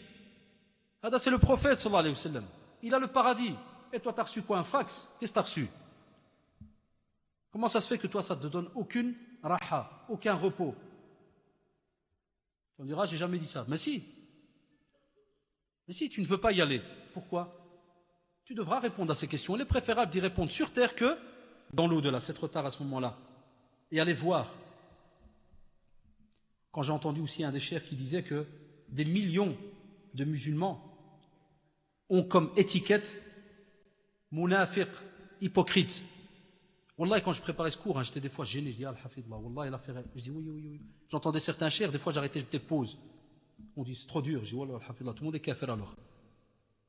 C'est le prophète sallallahu alayhi wa sallam. Il a le paradis. Et toi, tu as reçu quoi? Un fax? Qu'est-ce que tu as reçu? Comment ça se fait que toi, ça ne te donne aucune raha, aucun repos? On dira, j'ai jamais dit ça. Mais si. Mais si, tu ne veux pas y aller. Pourquoi? Tu devras répondre à ces questions. Il est préférable d'y répondre sur terre que dans l'au-delà. C'est trop tard à ce moment-là. Et aller voir. Quand j'ai entendu aussi un des chers qui disait que des millions de musulmans ont comme étiquette munafiq, hypocrite. Wallah, quand je préparais ce cours, j'étais des fois gêné. Je dis, al-hafidullah, wallah, il a fait. Je dis, oui. J'entendais certains chers, des fois j'arrêtais, je faisais pause. On dit, c'est trop dur. Je dis, wallah, al-hafidullah, tout le monde est kafir alors.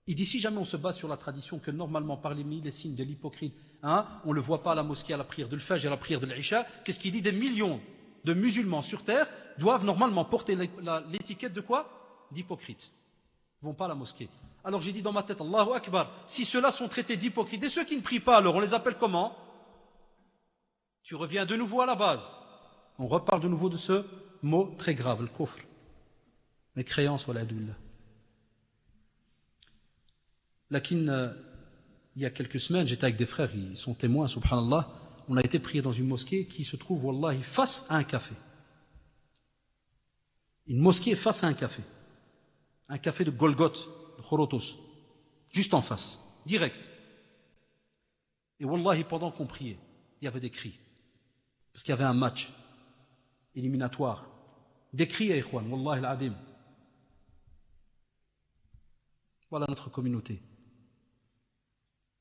Il dit, si jamais on se base sur la tradition que normalement, parmi les signes de l'hypocrite, on ne le voit pas à la mosquée, à la prière de l'Fajr et à la prière de l'Isha, qu'est-ce qu'il dit? Des millions de musulmans sur terre doivent normalement porter l'étiquette de quoi? D'hypocrite. Ils ne vont pas à la mosquée. Alors j'ai dit dans ma tête, Allahu Akbar, si ceux-là sont traités d'hypocrites, et ceux qui ne prient pas, alors on les appelle comment? Tu reviens de nouveau à la base. On reparle de nouveau de ce mot très grave, le kufr. Mécréance, wala'adullah. Lakin, il y a quelques semaines, j'étais avec des frères, ils sont témoins, subhanallah, on a été prier dans une mosquée qui se trouve, wallahi, face à un café. Une mosquée face à un café. Un café de Golgoth, de Khorotos, juste en face, direct. Et wallahi, pendant qu'on priait, il y avait des cris. Parce qu'il y avait un match éliminatoire. Des cris, ikhwan, wallahi al-adim. Voilà notre communauté.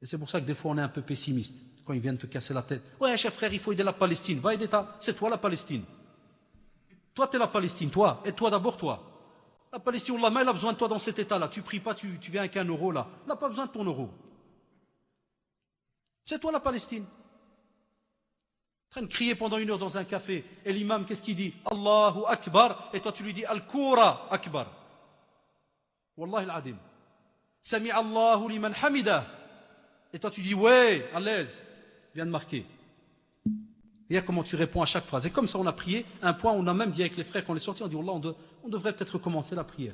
Et c'est pour ça que des fois on est un peu pessimiste. Quand ils viennent te casser la tête. Ouais, cher frère, il faut aider la Palestine. Va aider c'est toi la Palestine. Toi, t'es la Palestine, toi. Et toi d'abord, toi. La Palestine, Allah, elle a besoin de toi dans cet état-là. Tu pries pas, tu viens avec un euro là. Elle n'a pas besoin de ton euro. C'est toi la Palestine. En train de crier pendant 1 heure dans un café. Et l'imam, qu'est-ce qu'il dit? Allahu Akbar. Et toi, tu lui dis Al-Koura Akbar. Wallahi al-Adim. Sami Allahu liman hamida. Et toi, tu dis ouais, à l'aise. Viens de marquer. Regarde comment tu réponds à chaque phrase. Et comme ça, on a prié. Un point, on a même dit avec les frères, quand on est sorti, on dit Wallah, on devrait peut-être recommencer la prière.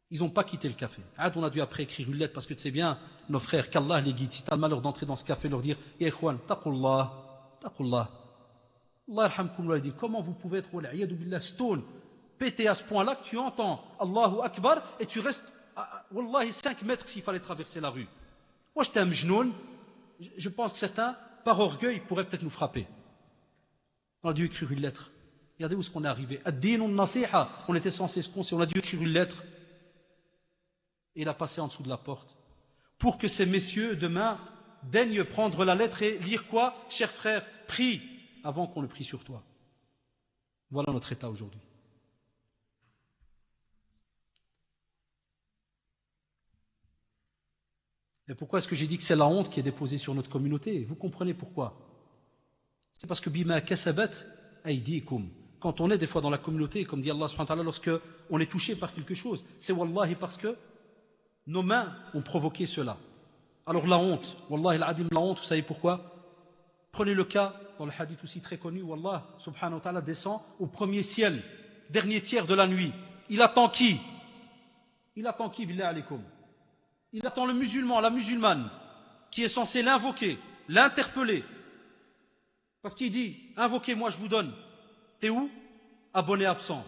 Ils n'ont pas quitté le café. On a dû après écrire une lettre parce que tu sais bien, nos frères, qu'Allah les guide. Si tu as le malheur d'entrer dans ce café, leur dire Ya ikhwan, taqullah, taqullah. Allah yarhamkum wa dit comment vous pouvez être wal'iyadu billah stone, pété à ce point-là que tu entends Allahu Akbar et tu restes, wallahi, 5 mètres s'il fallait traverser la rue. Moi, j'étais un mjnoun. Je pense que certains, par orgueil, pourraient peut-être nous frapper. On a dû écrire une lettre. Regardez où est-ce qu'on est arrivé. Ad-din nasiha. On était censé se conseiller. On a dû écrire une lettre. Et il a passé en dessous de la porte. Pour que ces messieurs, demain, daignent prendre la lettre et lire quoi? Cher frère, prie avant qu'on le prie sur toi. Voilà notre état aujourd'hui. Et pourquoi est-ce que j'ai dit que c'est la honte qui est déposée sur notre communauté? Vous comprenez pourquoi? C'est parce que bima kasabat aydikum. Quand on est des fois dans la communauté, comme dit Allah subhanahu wa ta'ala, lorsque on est touché par quelque chose, c'est wallahi parce que nos mains ont provoqué cela. Alors la honte, wallahi al-adim, la honte, vous savez pourquoi? Prenez le cas, dans le hadith aussi très connu, où Allah subhanahu wa ta'ala descend au premier ciel, dernier tiers de la nuit. Il attend qui? Il attend qui, billah alaykum? Il attend le musulman, la musulmane, qui est censé l'invoquer, l'interpeller. Parce qu'il dit, invoquez-moi, je vous donne. T'es où? Abonné absent.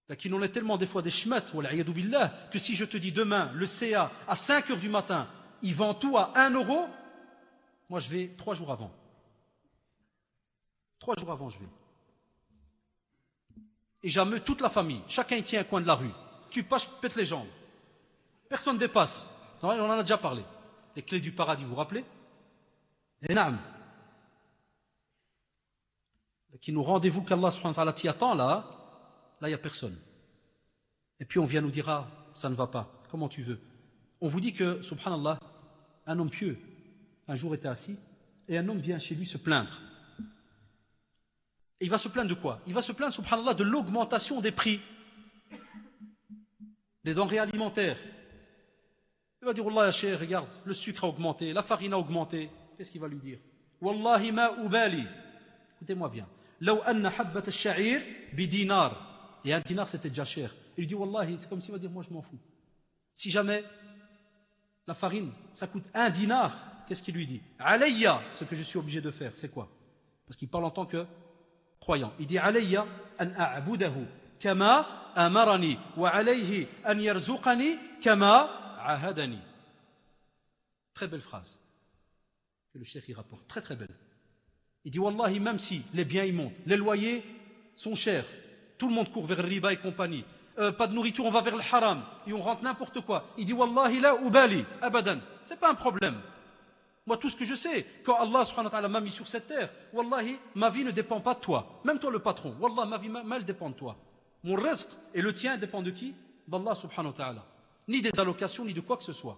Là, qui n'en est tellement des fois des shmat, que si je te dis demain, le CA, à 5 heures du matin, il vend tout à 1 euro, moi je vais 3 jours avant. 3 jours avant, je vais. Et j'ameule toute la famille. Chacun y tient un coin de la rue. Tu passes, je pète les jambes. Personne ne dépasse. On en a déjà parlé. Les clés du paradis, vous vous rappelez? Et naam. Qui nous rendez-vous qu'Allah subhanahu wa ta'ala t'y attend là, il n'y a personne. Et puis on vient nous dire, ah, ça ne va pas. Comment tu veux? On vous dit que, subhanallah, un homme pieux, un jour était assis, et un homme vient chez lui se plaindre. Et il va se plaindre de quoi? Il va se plaindre, subhanallah, de l'augmentation des prix des denrées alimentaires. Il va dire, Wallah, ya cheikh, regarde, le sucre a augmenté, la farine a augmenté. Qu'est-ce qu'il va lui dire? Wallahi ma ubali. Écoutez-moi bien. Law anna habbat al-sha'ir bi dinar. Et un dinar, c'était déjà cher. Il lui dit, Wallahi, c'est comme s'il va dire, moi je m'en fous. Si jamais la farine, ça coûte 1 dinar, qu'est-ce qu'il lui dit? Alayya, ce que je suis obligé de faire, c'est quoi? Parce qu'il parle en tant que croyant. Il dit, Alayya an a'budahu kama amarani wa alayhi an yarzuqani kama ahadani. Très belle phrase que le cheikh y rapporte, très très belle. Il dit wallahi, même si les biens y montent, les loyers sont chers, tout le monde court vers le riba et compagnie, pas de nourriture, on va vers le haram et on rentre n'importe quoi. Il dit wallahi la ubali abadan, c'est pas un problème. Moi, tout ce que je sais, quand Allah subhanahu wa ta'ala m'a mis sur cette terre, wallahi, ma vie ne dépend pas de toi. Même toi le patron, wallah, ma vie elle dépend de toi. Mon rizq et le tien dépend de qui? D'Allah subhanahu wa ta'ala. Ni des allocations, ni de quoi que ce soit.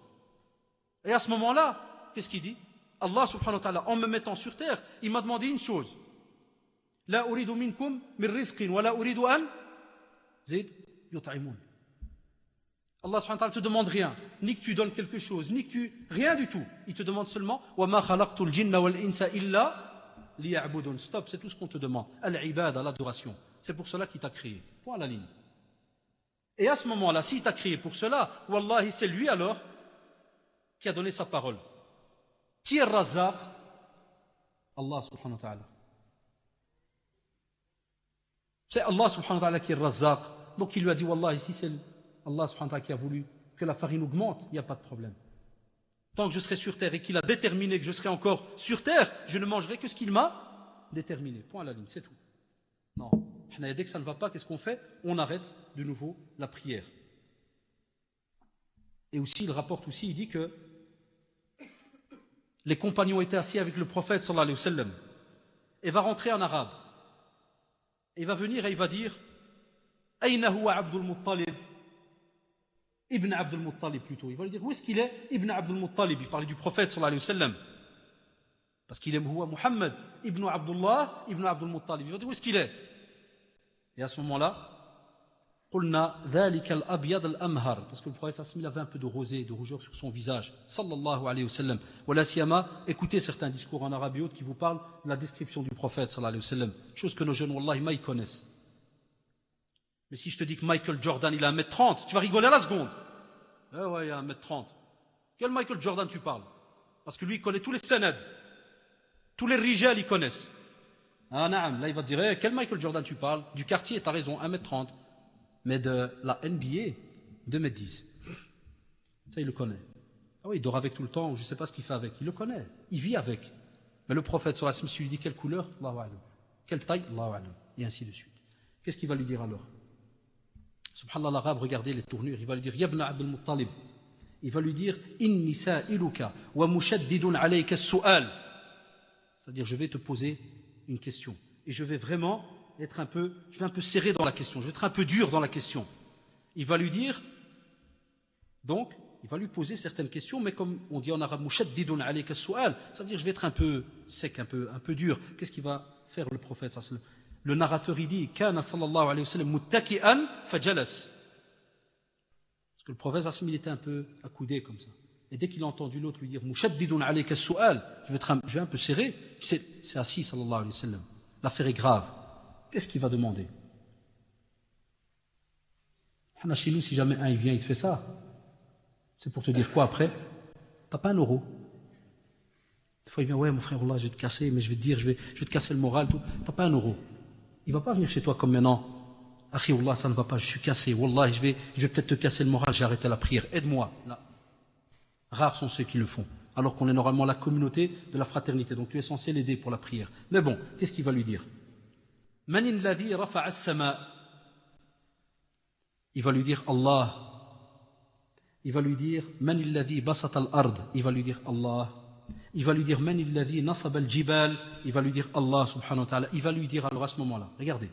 Et à ce moment-là, qu'est-ce qu'il dit? Allah subhanahu wa ta'ala, en me mettant sur terre, il m'a demandé une chose. La uridu minkum min rizqin wa la uridu an zid yut'imun. Allah subhanahu wa ta'ala te demande rien, ni que tu donnes quelque chose, ni que tu... Rien du tout. Il te demande seulement wa ma khalaqtul jinna wal insa illa liya'budun. Stop, c'est tout ce qu'on te demande. Al-ibada, l'adoration. C'est pour cela qu'il t'a créé. Point à la ligne. Et à ce moment-là, s'il t'a créé pour cela, wallahi, c'est lui alors qui a donné sa parole. Qui est Razzaq? Allah subhanahu wa ta'ala. C'est Allah subhanahu wa ta'ala qui est Razzaq. Donc il lui a dit, Wallah, ici c'est Allah subhanahu wa ta'ala qui a voulu que la farine augmente, il n'y a pas de problème. Tant que je serai sur terre et qu'il a déterminé que je serai encore sur terre, je ne mangerai que ce qu'il m'a déterminé. Point à la ligne, c'est tout. Non. Dès que ça ne va pas, qu'est-ce qu'on fait? On arrête de nouveau la prière. Et aussi, il rapporte aussi, il dit que les compagnons étaient assis avec le prophète sallallahu alayhi wa sallam. Et va rentrer en arabe. Et il va venir et il va dire Aïna huwa Abdul Muttalib? Ibn Abdul Muttalib plutôt. Il va lui dire où est-ce qu'il est? Ibn Abdul Muttalib. Il parlait du prophète sallallahu alayhi wa sallam. Parce qu'il est Muhammad Ibn Abdullah Ibn Abdul Muttalib. Il va dire où est-ce qu'il est? Et à ce moment-là, قلنا ذلك الأبيض الأمهر, parce que le prophète il avait un peu de rosée, de rougeur sur son visage, sallallahu alayhi wa sallam. Wala siyama, écoutez certains discours en arabe et autres qui vous parlent de la description du prophète, sallallahu alayhi wa sallam. Chose que nos jeunes, wallahi, ils connaissent. Mais si je te dis que Michael Jordan, il a 1m30, tu vas rigoler à la seconde. Eh ouais, il a 1m30. Quel Michael Jordan tu parles? Parce que lui, il connaît tous les sanad. Tous les rijal, ils connaissent. Ah, naam, là, il va te dire, hey, quel Michael Jordan tu parles? Du quartier, tu as raison, 1m30. Mais de la NBA, 2m10. Ça, il le connaît. Ah oui, il dort avec tout le temps, ou je ne sais pas ce qu'il fait avec. Il le connaît, il vit avec. Mais le prophète, sallallahu alayhi wa sallam, lui dit quelle couleur? Allahu a'lam. Quelle taille? Allahu a'lam. Et ainsi de suite. Qu'est-ce qu'il va lui dire alors? Subhanallah, l'arabe, regardez les tournures. Il va lui dire, Yabna Abdul Muttalib. Il va lui dire, Inni sa'iluka wa mushaddidun alayka as-su'al. C'est-à-dire, je vais te poser une question. Et je vais vraiment je vais un peu serré dans la question, je vais être un peu dur dans la question. Il va lui dire, donc, il va lui poser certaines questions, mais comme on dit en arabe, mushaddidun alayka as-su'al, ça veut dire je vais être un peu sec, un peu dur. Qu'est-ce qu'il va faire le prophète sallallahu alayhi wa sallam? Le narrateur il dit, kana sallallahu alayhi wa sallam muttaki'an fajalas. Parce que le prophète sallallahu alayhi wa sallam il était un peu accoudé comme ça. Et dès qu'il a entendu l'autre lui dire, mushaddidun alayka as-su'al, je vais un peu serré, c'est assis sallallahu alayhi wa sallam. L'affaire est grave. Qu'est-ce qu'il va demander? Chez nous, si jamais un il vient, il te fait ça, c'est pour te dire quoi après? T'as pas €1. Des fois il vient, ouais mon frère, Allah, je vais te casser, mais je vais te dire, je vais te casser le moral, tout. T'as pas €1. Il va pas venir chez toi comme maintenant. Akhi, Wallah, ça ne va pas, je suis cassé. Wallah, je vais peut-être te casser le moral, j'ai arrêté la prière. Aide-moi. Là. Rares sont ceux qui le font. Alors qu'on est normalement la communauté de la fraternité. Donc tu es censé l'aider pour la prière. Mais bon, qu'est-ce qu'il va lui dire? Man alladhi rafa'a as-sama'. Il va lui dire Allah. Il va lui dire Man alladhi basata al-ard. Il va lui dire Allah. Il va lui dire Man alladhi nasaba al-jibal. Il va lui dire Allah subhanahu wa ta'ala. Il va lui dire alors à ce moment-là, regardez,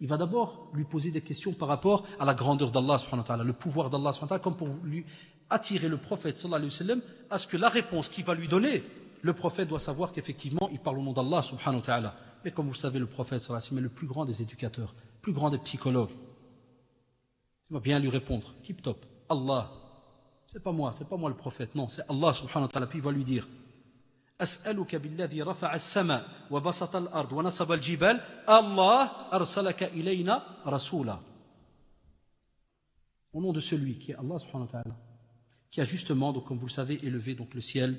il va d'abord lui poser des questions par rapport à la grandeur d'Allah subhanahu wa ta'ala, le pouvoir d'Allah subhanahu wa ta'ala, comme pour lui attirer le prophète sallallahu alayhi wa sallam à ce que la réponse qu'il va lui donner, le prophète doit savoir qu'effectivement il parle au nom d'Allah subhanahu wa ta'ala. Mais comme vous le savez, le prophète sallallahu alayhi wa sallam est le plus grand des éducateurs, le plus grand des psychologues. Il va bien lui répondre, tip top, Allah, c'est pas moi le prophète, non, c'est Allah subhanahu wa ta'ala. Puis il va lui dire أسألك بالذي رفع السماء وبسط الأرض ونصب الجبال الله أرسلك إلينا رسولا. Au nom de celui qui est Allah subhanahu wa ta'ala, qui a justement, donc, comme vous le savez, élevé donc, le ciel,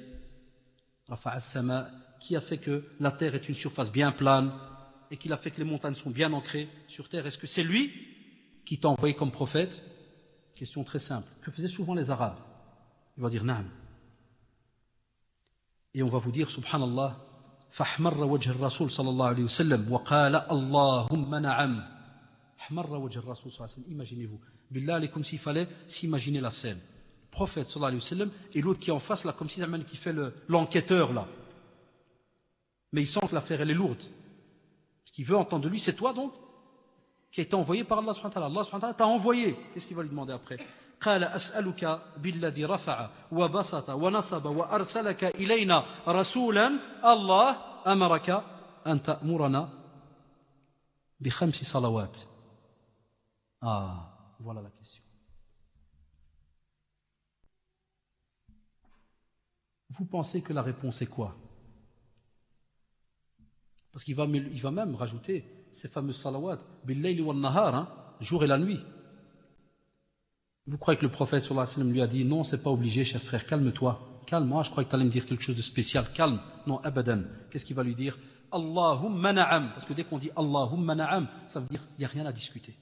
رفع السماء, qui a fait que la terre est une surface bien plane et qui a fait que les montagnes sont bien ancrées sur terre. Est-ce que c'est lui qui t'a envoyé comme prophète? Question très simple. Que faisaient souvent les Arabes? Il va dire Naam. Et on va vous dire, subhanallah, فَحْمَرَّ وَجْهَ الرَّسُولِ صلى الله عليه وسلم وقال اللهم نعم. حمر وجه الرسول صلى الله عليه وسلم. Imaginez-vous. Billah, comme s'il fallait s'imaginer la scène. Le prophète sallallahu alayhi wa sallam et l'autre qui est en face, là, comme si qui fait l'enquêteur, là. Mais il sent que l'affaire, elle est lourde. Ce qu'il veut entendre de lui, c'est toi, donc, qui a été envoyé par Allah subhanahu wa ta'ala. Allah subhanahu wa ta'ala t'a envoyé. Qu'est-ce qu'il va lui demander après? قال أسألك بالذي رفع وبسط ونصب وأرسلك إلينا رسولا الله أمرك أن تأمرنا بخمس صلوات. Ah, voilà la question. Vous pensez que la réponse est quoi? Parce qu'il va même rajouter ces fameuses salawat, bil-layli wal-nahar, jour et la nuit. Vous croyez que le prophète sallallahu alayhi wa sallam lui a dit non, c'est pas obligé, cher frère, calme-toi. calme, moi je croyais que tu allais me dire quelque chose de spécial, calme. Non, abadan. Qu'est-ce qu'il va lui dire? Allahumma na'am. Parce que dès qu'on dit Allahumma na'am, ça veut dire qu'il n'y a rien à discuter.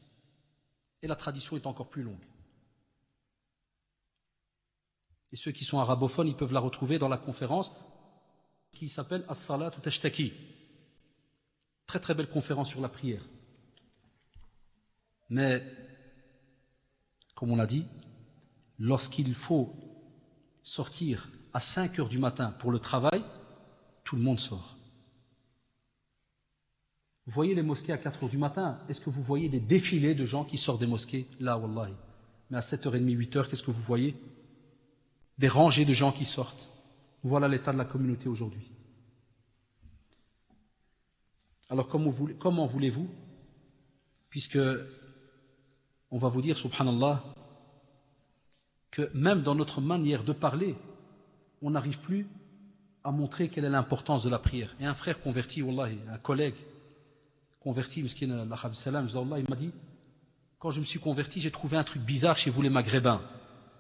Et la tradition est encore plus longue. Et ceux qui sont arabophones, ils peuvent la retrouver dans la conférence qui s'appelle As-Salat Tashtaki. Très très belle conférence sur la prière. Mais, comme on l'a dit, lorsqu'il faut sortir à 5 heures du matin pour le travail, tout le monde sort. Vous voyez les mosquées à 4 heures du matin? Est-ce que vous voyez des défilés de gens qui sortent des mosquées? Là, wallahi. Mais à 7h30, 8h, qu'est-ce que vous voyez? Des rangées de gens qui sortent. Voilà l'état de la communauté aujourd'hui. Alors comment voulez-vous, puisque on va vous dire, subhanallah, que même dans notre manière de parler, on n'arrive plus à montrer quelle est l'importance de la prière. Et un frère converti, wallahi, un collègue converti, miskin al salam, il m'a dit, quand je me suis converti, j'ai trouvé un truc bizarre chez vous les Maghrébins.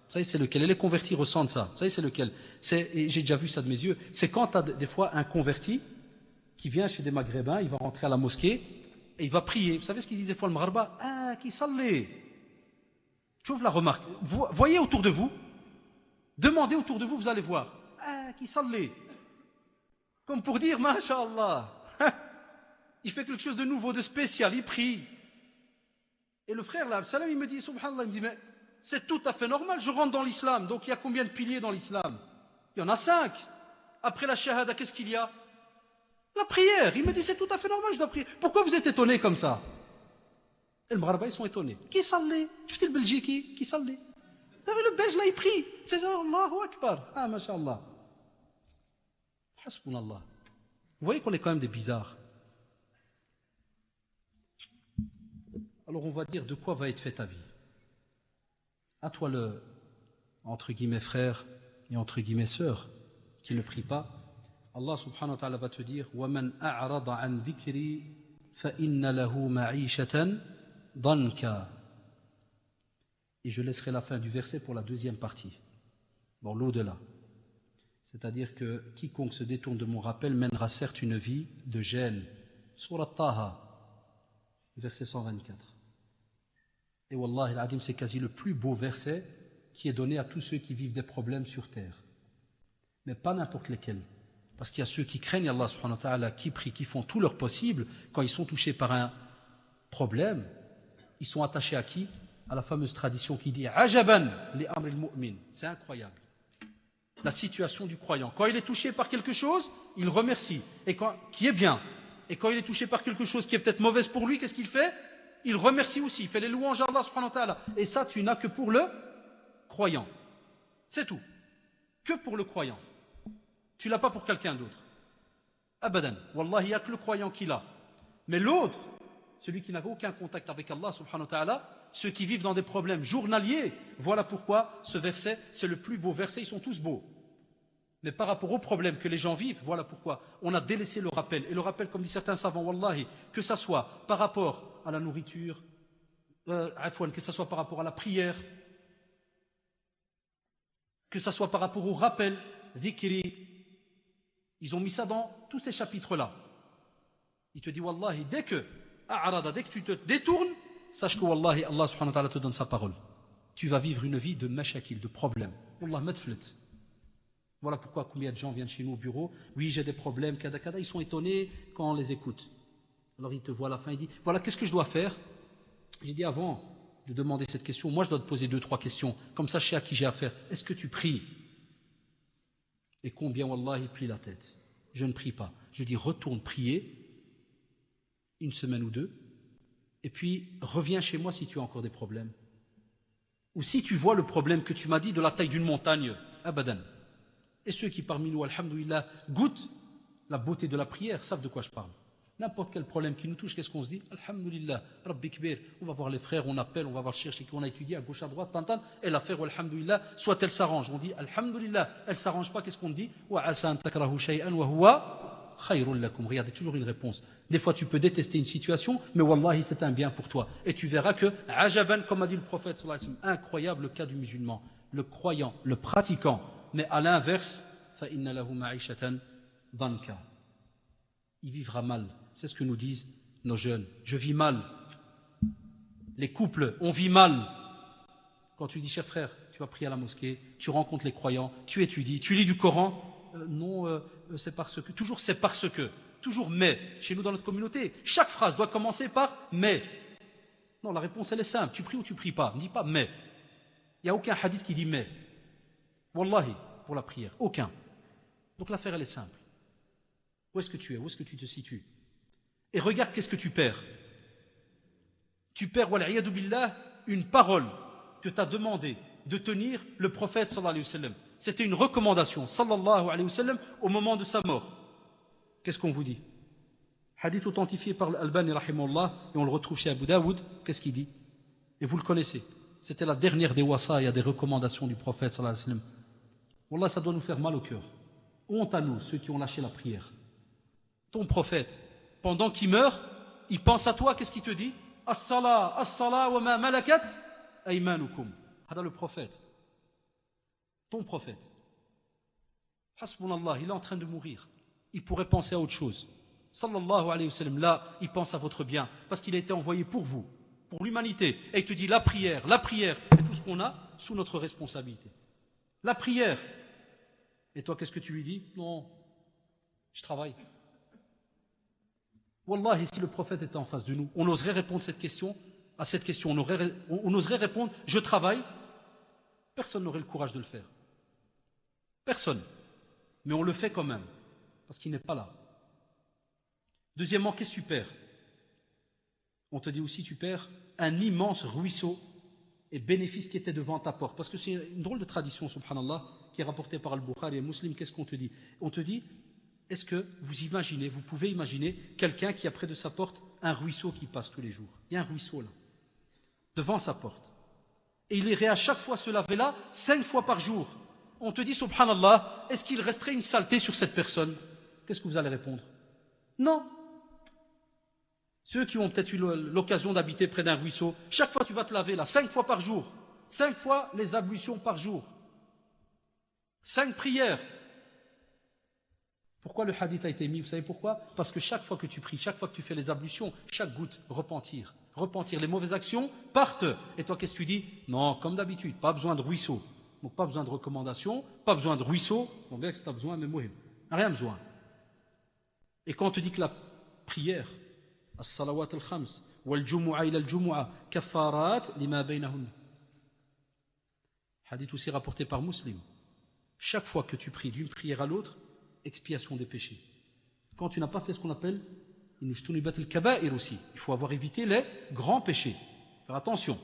Vous savez, c'est lequel? Et les convertis ressentent ça. Vous savez, c'est lequel? Et j'ai déjà vu ça de mes yeux. C'est quand tu as des fois un converti qui vient chez des Maghrébins, il va rentrer à la mosquée et il va prier. Vous savez ce qu'ils disent des fois, le Maghreba? Ah, qui sallé. Tu ouvres la remarque. Voyez autour de vous. Demandez autour de vous, vous allez voir. Ah, qui sallé. Comme pour dire, masha'Allah. Il fait quelque chose de nouveau, de spécial, il prie. Et le frère, là, salam, il me dit, subhanallah, il me dit, mais c'est tout à fait normal, je rentre dans l'islam. Donc il y a combien de piliers dans l'islam? Il y en a 5. Après la shahada, qu'est-ce qu'il y a? La prière. Il me dit, c'est tout à fait normal, je dois prier. Pourquoi vous êtes étonnés comme ça? Et le Maghrébins, ils sont étonnés. Qui sallé? Tu fais le Belgique, qui sallé? Vous savez, le Belge, là, il prie. C'est ça, Allahu Akbar. Ah, masha'Allah. Hasbunallah. Vous voyez qu'on est quand même des bizarres. Alors on va dire de quoi va être fait ta vie. À toi le, entre guillemets, frère et entre guillemets sœur, qui ne prie pas, Allah subhanahu wa ta'ala va te dire وَمَنْ أَعْرَضَ عَنْ ذِكْرِي فَإِنَّ لَهُ مَعِيشَةً ضَنْكَ. Et je laisserai la fin du verset pour la deuxième partie, dans l'au-delà. C'est-à-dire que quiconque se détourne de mon rappel mènera certes une vie de gêne. Surat Taha, verset 124. Et Wallahi al-Adim, c'est quasi le plus beau verset qui est donné à tous ceux qui vivent des problèmes sur terre. Mais pas n'importe lesquels. Parce qu'il y a ceux qui craignent Allah subhanahu wa ta'ala, qui prient, qui font tout leur possible. Quand ils sont touchés par un problème, ils sont attachés à qui? À la fameuse tradition qui dit Ajaban li amril mu'min. C'est incroyable. La situation du croyant. Quand il est touché par quelque chose, il remercie. Qui est bien. Et quand il est touché par quelque chose qui est peut-être mauvaise pour lui, qu'est-ce qu'il fait? Il remercie aussi, il fait les louanges à Allah subhanahu wa ta'ala. Et ça, tu n'as que pour le croyant. C'est tout. Que pour le croyant. Tu l'as pas pour quelqu'un d'autre. Abadan. Wallahi, il n'y a que le croyant qui l'a. Mais l'autre, celui qui n'a aucun contact avec Allah subhanahu wa ta'ala, ceux qui vivent dans des problèmes journaliers, voilà pourquoi ce verset, c'est le plus beau verset, ils sont tous beaux. Mais par rapport aux problèmes que les gens vivent, voilà pourquoi on a délaissé le rappel. Et le rappel, comme disent certains savants, wallahi, que ça soit par rapport à la nourriture, que ça soit par rapport à la prière, que ça soit par rapport au rappel, dhikri, ils ont mis ça dans tous ces chapitres-là. Il te dit, wallahi, dès que tu te détournes, sache que wallahi, Allah subhanahu wa ta'ala te donne sa parole. Tu vas vivre une vie de mashakil, de problèmes. Wallah, madflet. Voilà pourquoi combien de gens viennent chez nous au bureau. Oui, j'ai des problèmes, kada kada. Ils sont étonnés quand on les écoute. Alors ils te voient à la fin, ils disent, voilà, qu'est-ce que je dois faire? J'ai dit, avant de demander cette question, moi je dois te poser 2-3 questions. Comme ça, je sais à qui j'ai affaire. Est-ce que tu pries? Et combien, wallah, il plie la tête? Je ne prie pas. Je dis, retourne prier, une semaine ou 2, et puis reviens chez moi si tu as encore des problèmes. Ou si tu vois le problème que tu m'as dit de la taille d'une montagne, abadan. Et ceux qui parmi nous, alhamdoulilah, goûtent la beauté de la prière, savent de quoi je parle. N'importe quel problème qui nous touche, qu'est-ce qu'on se dit? Alhamdoulilah, Rabbi Kbir, on va voir les frères, on appelle, on va voir chercher qui on a étudié à gauche, à droite, tantan, et l'affaire, alhamdoulilah, soit elle s'arrange. On dit, alhamdoulilah, elle s'arrange pas, qu'est-ce qu'on dit? Wa asa an takrahu shay'an wa huwa khayrun lakum. Regardez, toujours une réponse. Des fois, tu peux détester une situation, mais wallahi, c'est un bien pour toi. Et tu verras que, ajaban, comme a dit le prophète, incroyable le cas du musulman, le croyant, le pratiquant, Mais à l'inverse, فَإِنَّ لَهُ مَعِيشَةً ضَنْكًا. Il vivra mal. C'est ce que nous disent nos jeunes. Je vis mal. Les couples, on vit mal. Quand tu dis, cher frère, tu vas prier à la mosquée, tu rencontres les croyants, tu étudies, tu lis du Coran. Non, c'est parce que. Toujours c'est parce que. Toujours mais. Chez nous dans notre communauté, chaque phrase doit commencer par mais. Non, la réponse elle est simple. Tu pries ou tu pries pas. Ne dis pas mais. Il n'y a aucun hadith qui dit mais. Wallahi, pour la prière. Aucun. Donc l'affaire elle est simple. Où est-ce que tu es? Où est-ce que tu te situes? Et regarde qu'est-ce que tu perds. Tu perds, wal'iyadu billah, une parole que t'a demandé de tenir le prophète sallallahu alayhi wa sallam. C'était une recommandation, sallallahu alayhi wa sallam, au moment de sa mort. Qu'est-ce qu'on vous dit? Hadith authentifié par l'Albani rahimahullah, et on le retrouve chez Abu Daoud. Qu'est-ce qu'il dit? Et vous le connaissez. C'était la dernière des wasaya, des recommandations du prophète sallallahu alayhi wa sallam. Wallah, ça doit nous faire mal au cœur. Honte à nous, ceux qui ont lâché la prière. Ton prophète, pendant qu'il meurt, il pense à toi, qu'est-ce qu'il te dit? As-salah, as-salah wa ma malakat aymanukum. Hada le prophète. Ton prophète. Hasbunallah, il est en train de mourir. Il pourrait penser à autre chose. Sallallahu alayhi wa sallam, là, il pense à votre bien, parce qu'il a été envoyé pour vous, pour l'humanité. Et il te dit la prière, et tout ce qu'on a sous notre responsabilité. La prière. Et toi, qu'est-ce que tu lui dis? Non, je travaille. Wallahi, si le prophète était en face de nous, on oserait répondre à cette question, on oserait répondre, je travaille. Personne n'aurait le courage de le faire. Personne. Mais on le fait quand même, parce qu'il n'est pas là. Deuxièmement, qu'est-ce que tu perds? On te dit aussi, tu perds un immense ruisseau et bénéfice qui était devant ta porte. Parce que c'est une drôle de tradition, subhanallah, qui est rapportée par Al-Bukhari et Muslim. Qu'est-ce qu'on te dit? On te dit, est-ce que vous pouvez imaginer quelqu'un qui a près de sa porte un ruisseau qui passe tous les jours? Il y a un ruisseau là, devant sa porte. Et il irait à chaque fois se laver là, 5 fois par jour. On te dit, subhanallah, est-ce qu'il resterait une saleté sur cette personne? Qu'est-ce que vous allez répondre? Non. Ceux qui ont peut-être eu l'occasion d'habiter près d'un ruisseau, chaque fois tu vas te laver là, 5 fois par jour. 5 fois les ablutions par jour. 5 prières. Pourquoi le hadith a été mis? Vous savez pourquoi? Parce que chaque fois que tu pries, chaque fois que tu fais les ablutions, chaque goutte, repentir. Repentir, les mauvaises actions partent. Et toi, qu'est-ce que tu dis? Non, comme d'habitude, pas besoin de ruisseau. Donc pas besoin de recommandation, pas besoin de ruisseau. On verra que tu as besoin, mais moi, rien besoin. Et quand on te dit que la prière, as-salawat al-khams, wal-jumu'a ila al-jumu'a, kaffarat lima baynahun. Hadith aussi rapporté par Muslim. Chaque fois que tu pries d'une prière à l'autre, expiation des péchés. Quand tu n'as pas fait ce qu'on appelle inujtunibat al-kaba'ir aussi, il faut avoir évité les grands péchés. Faire attention.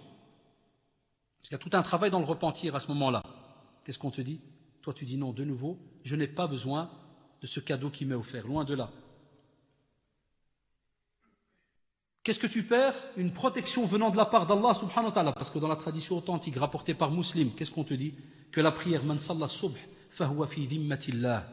Parce qu'il y a tout un travail dans le repentir à ce moment-là. Qu'est-ce qu'on te dit? Toi tu dis non, de nouveau, je n'ai pas besoin de ce cadeau qui m'est offert, loin de là. Qu'est-ce que tu perds? Une protection venant de la part d'Allah subhanahu wa ta'ala. Parce que dans la tradition authentique rapportée par Muslim, qu'est-ce qu'on te dit? Que la prière, man salla subh, fahuwa fi dhimmatillah.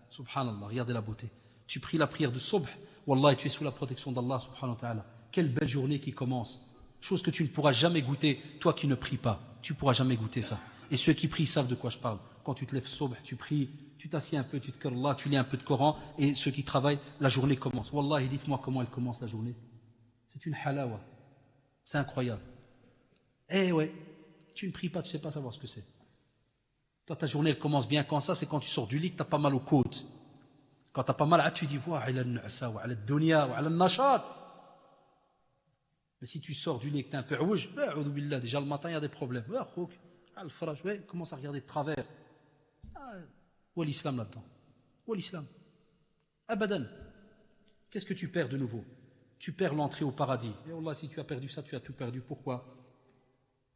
Subhanallah, regardez la beauté. Tu pries la prière de subh, wallah, et tu es sous la protection d'Allah subhanahu wa ta'ala. Quelle belle journée qui commence. Chose que tu ne pourras jamais goûter, toi qui ne pries pas. Tu ne pourras jamais goûter ça. Et ceux qui prient savent de quoi je parle. Quand tu te lèves subh, tu pries, tu t'assieds un peu, tu te cœurs Allah, tu lis un peu de Coran, et ceux qui travaillent, la journée commence. Wallah, dites-moi comment elle commence la journée. C'est une halawa. C'est incroyable. Eh ouais, tu ne pries pas, tu ne sais pas savoir ce que c'est. Toi, ta journée, elle commence bien quand ça, c'est quand tu sors du lit, que tu n'as pas mal aux côtes. Quand tu n'as pas mal, tu dis, mais si tu sors du lit et que tu es un peu rouge, déjà le matin, il y a des problèmes. Commence à regarder de travers. Où est l'islam là-dedans? Où est l'islam? Abadan. Qu'est-ce que tu perds de nouveau? Tu perds l'entrée au paradis. Et Allah, si tu as perdu ça, tu as tout perdu. Pourquoi?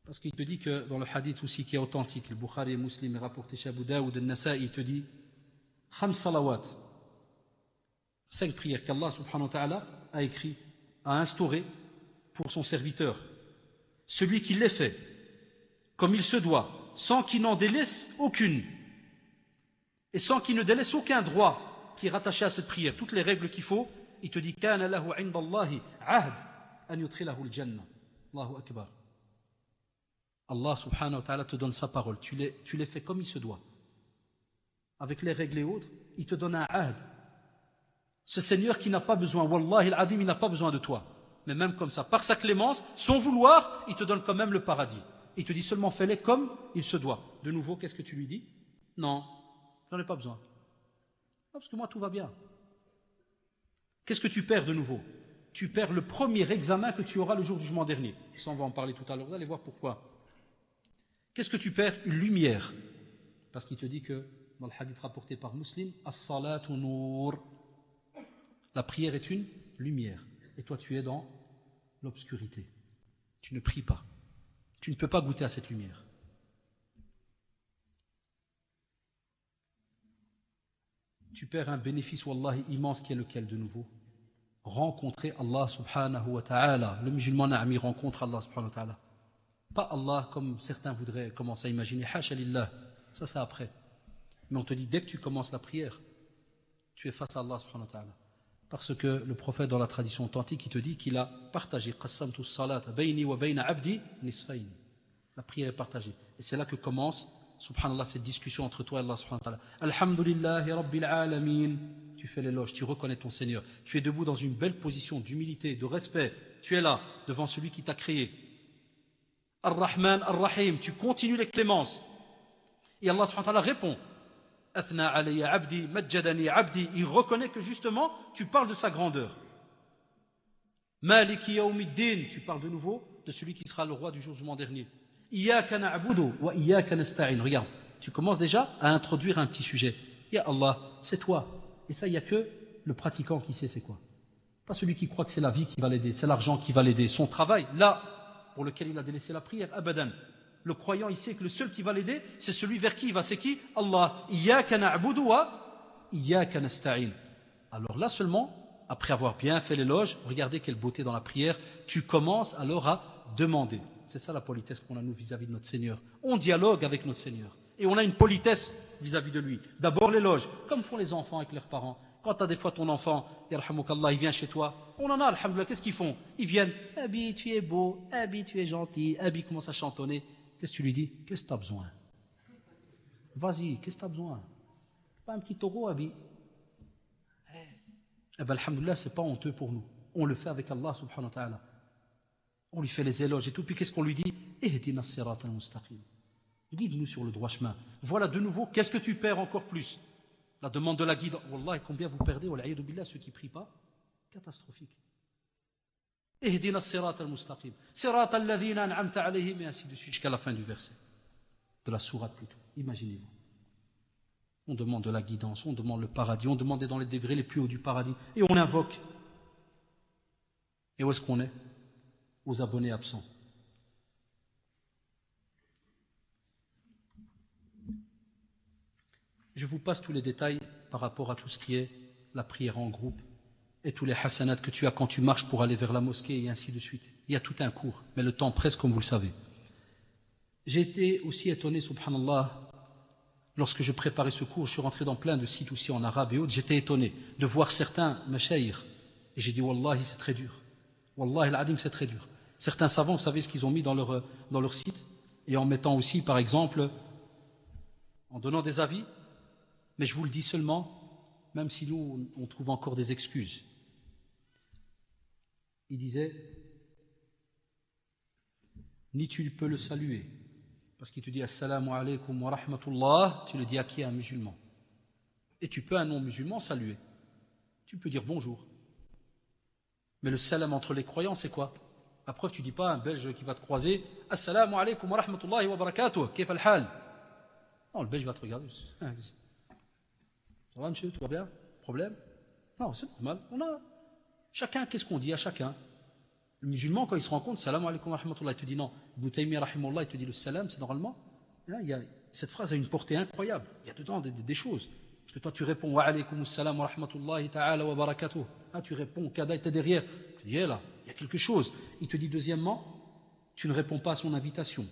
Parce qu'il te dit que dans le hadith aussi qui est authentique, le Bukhari et Muslim est rapporté chez Abu Daoud, al-Nasa'i, il te dit 5 salawat, 5 prières qu'Allah subhanahu wa ta'ala a écrit, a instauré pour son serviteur. Celui qui les fait comme il se doit, sans qu'il n'en délaisse aucune, et sans qu'il ne délaisse aucun droit qui est rattaché à cette prière, toutes les règles qu'il faut, il te dit kana lahu 'inda Allahi 'ahd an yudkhilahu al-jannah. Allahu akbar. Allah subhanahu wa ta'ala te donne sa parole, tu les fais comme il se doit. avec les règles et autres, il te donne un ahd. Ce Seigneur qui n'a pas besoin, Wallahi al-Adim, il n'a pas besoin de toi. Mais même comme ça, par sa clémence, son vouloir, il te donne quand même le paradis. Il te dit seulement fais-les comme il se doit. De nouveau, qu'est-ce que tu lui dis? Non, j'en ai pas besoin. Ah, parce que moi, tout va bien. Qu'est-ce que tu perds de nouveau? Tu perds le premier examen que tu auras le jour du jugement dernier. Ça, on va en parler tout à l'heure, vous allez voir pourquoi. Qu'est-ce que tu perds? Une lumière. Parce qu'il te dit que, dans le hadith rapporté par Muslim, as-salatu nour. La prière est une lumière. Et toi, tu es dans l'obscurité. Tu ne pries pas. Tu ne peux pas goûter à cette lumière. Tu perds un bénéfice, wallahi, immense qui est lequel de nouveau? Rencontrer Allah subhanahu wa ta'ala. Le musulman na'ami rencontre Allah subhanahu wa ta'ala. Pas Allah comme certains voudraient commencer à imaginer. Hasha lillah. Ça c'est après. Mais on te dit dès que tu commences la prière, tu es face à Allah subhanahu wa ta'ala. Parce que le prophète dans la tradition authentique, il te dit qu'il a partagé qassamtu as-salata bayni wa bayna abdi nisfayn. La prière est partagée. Et c'est là que commence, subhanallah, cette discussion entre toi et Allah subhanahu wa ta'ala. Alhamdulillahi rabbil alamin. Tu fais l'éloge, tu reconnais ton Seigneur. Tu es debout dans une belle position d'humilité, de respect. Tu es là, devant celui qui t'a créé. Ar-Rahman, Ar-Rahim. Tu continues les clémences. Et Allah subhanahu wa ta'ala répond. Athna alayya abdi, majjadani abdi. Il reconnaît que justement, tu parles de sa grandeur. Maliki yawmiddin. Tu parles de nouveau de celui qui sera le roi du jour du jugement dernier. Iyyaka na'budu wa iyyaka nasta'in. Regarde, tu commences déjà à introduire un petit sujet. Ya Allah, c'est toi. Et ça, il n'y a que le pratiquant qui sait c'est quoi. Pas celui qui croit que c'est la vie qui va l'aider, c'est l'argent qui va l'aider, son travail, là, pour lequel il a délaissé la prière, abadan. Le croyant, il sait que le seul qui va l'aider, c'est celui vers qui il va, c'est qui? Allah. Iyyaka na'budu wa iyyaka nasta'in. Alors là seulement, après avoir bien fait l'éloge, regardez quelle beauté dans la prière, tu commences alors à demander. C'est ça la politesse qu'on a nous vis-à-vis de notre Seigneur. On dialogue avec notre Seigneur. Et on a une politesse vis-à-vis de lui. D'abord l'éloge, comme font les enfants avec leurs parents. Quand tu as des fois ton enfant, yarhamukallah, il vient chez toi, on en a, alhamdoulilah, qu'est-ce qu'ils font? Ils viennent, Abi, tu es beau, Abi, tu es gentil, Abi commence à chantonner. Qu'est-ce que tu lui dis? Qu'est-ce que tu as besoin? Vas-y, qu'est-ce que tu as besoin? Pas un petit taureau, Abi. Eh bien, alhamdoulilah, ce n'est pas honteux pour nous. On le fait avec Allah subhanahu wa ta'ala. On lui fait les éloges et tout, puis qu'est-ce qu'on lui dit? Ihdina as-sirat al-mustaqim. Guide-nous sur le droit chemin. Voilà de nouveau, qu'est-ce que tu perds encore plus? La demande de la guide. Wallah, combien vous perdez? Wal'ayadu billah, ceux qui ne prient pas. Catastrophique. Ihdina as-sirat al-mustaqim. Sirat alladhina an'amta alayhim, et ainsi de suite, jusqu'à la fin du verset. De la sourate plutôt. Imaginez-vous. On demande de la guidance, on demande le paradis, on demande dans les degrés les plus hauts du paradis. Et on invoque. Et où est-ce qu'on est? Aux abonnés absents. Je vous passe tous les détails par rapport à tout ce qui est la prière en groupe et tous les hasanats que tu as quand tu marches pour aller vers la mosquée et ainsi de suite. Il y a tout un cours, mais le temps presse comme vous le savez. J'ai été aussi étonné, subhanallah, lorsque je préparais ce cours, je suis rentré dans plein de sites aussi en arabe et autres, j'étais étonné de voir certains mashayikh. Et j'ai dit, wallahi, c'est très dur. Wallahi al-adim, c'est très dur. Certains savants, vous savez ce qu'ils ont mis dans leur site, et en mettant aussi, par exemple, en donnant des avis. Mais je vous le dis seulement, même si nous, on trouve encore des excuses. Il disait, ni tu peux le saluer, parce qu'il te dit assalamu alaykum wa rahmatullah, tu le dis à qui? À un musulman. Et tu peux un non-musulman saluer. Tu peux dire bonjour. Mais le salam entre les croyants, c'est quoi? La preuve, tu ne dis pas à un Belge qui va te croiser, assalamu alaykum wa rahmatullahi wa barakatuh, kayf al-hal? Non, le Belge va te regarder. Ça va, monsieur, tout va bien? Problème? Non, c'est normal. Chacun, qu'est-ce qu'on dit à chacun? Le musulman, quand il se rend compte, salam alaykum wa rahmatullah, il te dit non. Ibn Taymiyyah rahimahullah, il te dit le salam, c'est normalement. Cette phrase a une portée incroyable. Il y a dedans des choses. Parce que toi, tu réponds wa alaykum salam wa rahmatullahi ta'ala wa barakatuh. Tu réponds, Kada, il était derrière. Tu dis, là, il y a quelque chose. Il te dit, deuxièmement, tu ne réponds pas à son invitation.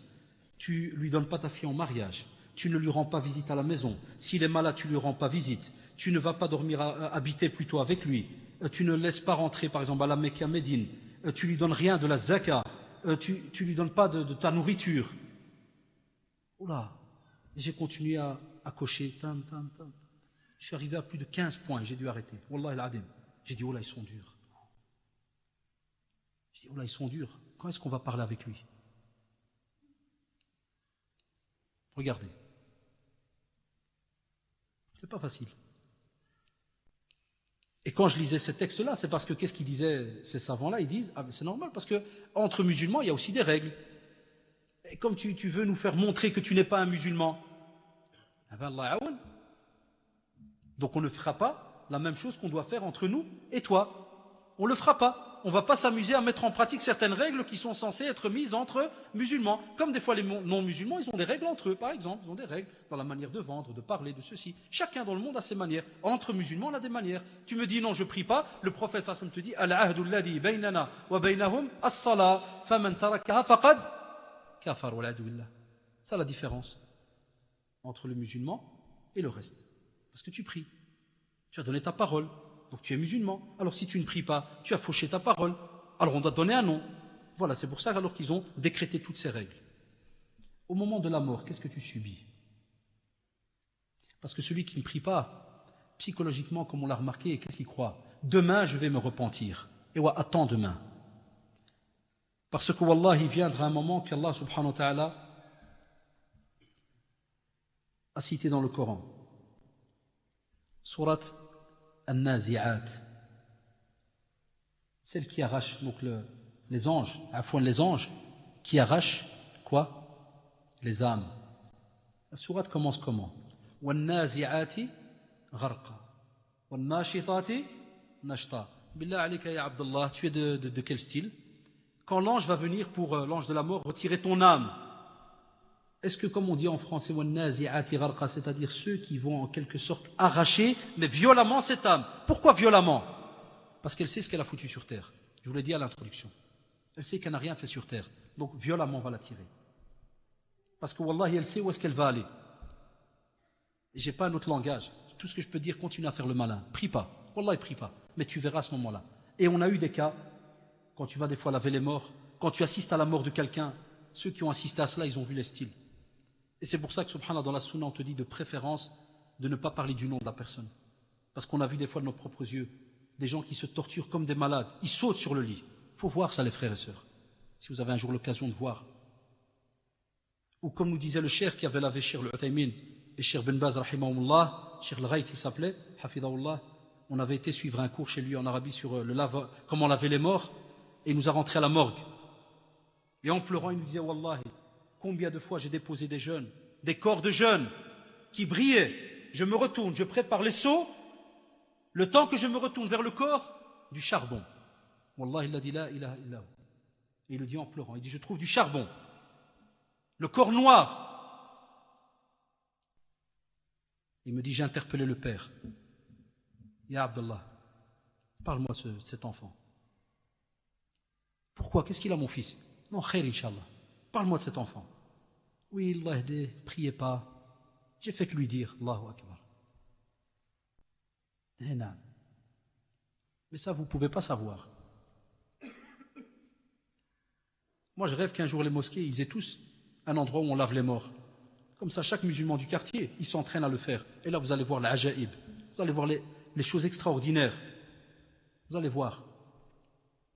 Tu ne lui donnes pas ta fille en mariage. Tu ne lui rends pas visite à la maison. S'il est malade, tu ne lui rends pas visite. Tu ne vas pas dormir, habiter plutôt avec lui. Tu ne le laisses pas rentrer, par exemple, à la Mecque, à Médine. Tu ne lui donnes rien de la zaka. Tu ne lui donnes pas de ta nourriture. Oula, j'ai continué à à cocher. Tam, tam, tam. Je suis arrivé à plus de 15 points, j'ai dû arrêter. Wallah al-Adim. J'ai dit, oh là, ils sont durs. J'ai dit, oh là, ils sont durs. Quand est-ce qu'on va parler avec lui? Regardez. C'est pas facile. Et quand je lisais ces textes-là, c'est parce que qu'est-ce qu'ils disaient ces savants-là? Ils disent, ah, c'est normal, parce que entre musulmans, il y a aussi des règles. Et comme tu veux nous faire montrer que tu n'es pas un musulman, eh ben Allah aoun. Donc on ne fera pas la même chose qu'on doit faire entre nous et toi. On ne le fera pas. On ne va pas s'amuser à mettre en pratique certaines règles qui sont censées être mises entre musulmans. Comme des fois les non-musulmans, ils ont des règles entre eux, par exemple. Ils ont des règles dans la manière de vendre, de parler, de ceci. Chacun dans le monde a ses manières. Entre musulmans, on a des manières. Tu me dis non, je ne prie pas. Le prophète sallam te dit Al-ahdu alladhi baynana wa baynahum as-salah faman tarakaha faqad kafar wal a'udhu billah. C'est la différence entre le musulman et le reste. Parce que tu pries. Tu as donné ta parole. Donc tu es musulman. Alors si tu ne pries pas, tu as fauché ta parole. Alors on doit te donner un nom. Voilà, c'est pour ça alors qu'ils ont décrété toutes ces règles. Au moment de la mort, qu'est-ce que tu subis? Parce que celui qui ne prie pas, psychologiquement, comme on l'a remarqué, qu'est-ce qu'il croit? Demain, je vais me repentir. Et ouais, attends demain. Parce que Wallah, il viendra un moment qu'Allah subhanahu wa ta'ala a cité dans le Coran. Surat An-Nazi'at, celle qui arrache donc les anges, les anges qui arrachent quoi? Les âmes. La sourate commence comment? Wan-Nazi'ati gharqa wan-Nashitati nashta. Billah alayka ya Abdullah, tu es de quel style? Quand l'ange va venir pour l'ange de la mort retirer ton âme, est-ce que, comme on dit en français, c'est-à-dire ceux qui vont en quelque sorte arracher, mais violemment cette âme? Pourquoi violemment? Parce qu'elle sait ce qu'elle a foutu sur terre. Je vous l'ai dit à l'introduction. Elle sait qu'elle n'a rien fait sur terre. Donc violemment on va la tirer. Parce que Wallahi, elle sait où est-ce qu'elle va aller. Je n'ai pas un autre langage. Tout ce que je peux dire, continue à faire le malin. Prie pas. Wallahi, prie pas. Mais tu verras à ce moment-là. Et on a eu des cas, quand tu vas des fois laver les morts, quand tu assistes à la mort de quelqu'un, ceux qui ont assisté à cela, ils ont vu les styles. Et c'est pour ça que, subhanallah, dans la sunna, on te dit de préférence de ne pas parler du nom de la personne. Parce qu'on a vu des fois de nos propres yeux des gens qui se torturent comme des malades. Ils sautent sur le lit. Il faut voir ça, les frères et sœurs. Si vous avez un jour l'occasion de voir. Ou comme nous disait le cheikh qui avait lavé Cheikh Al-Uthaymin et Cheikh Ben Baz, rahimahullah, Cheikh Al-Ghayth, il s'appelait, hafidahullah. On avait été suivre un cours chez lui en Arabie sur comment laver les morts. Et il nous a rentré à la morgue. Et en pleurant, il nous disait, Wallahi, combien de fois j'ai déposé des jeunes, des corps de jeunes qui brillaient. Je me retourne, je prépare les seaux. Le temps que je me retourne vers le corps, du charbon. Wallah, il a dit la ilaha illahu. Et il le dit en pleurant. Il dit, je trouve du charbon. Le corps noir. Il me dit, j'ai interpellé le père. Ya Abdallah, parle-moi de cet enfant. Pourquoi? Qu'est-ce qu'il a, mon fils? Non, khair, Inch'Allah. Parle-moi de cet enfant. Oui, Allah aidé, priez pas. J'ai fait que lui dire, Allahu Akbar. Mais ça, vous ne pouvez pas savoir. Moi, je rêve qu'un jour, les mosquées, ils aient tous un endroit où on lave les morts. Comme ça, chaque musulman du quartier, il s'entraîne à le faire. Et là, vous allez voir l'ajaïb. Vous allez voir les choses extraordinaires. Vous allez voir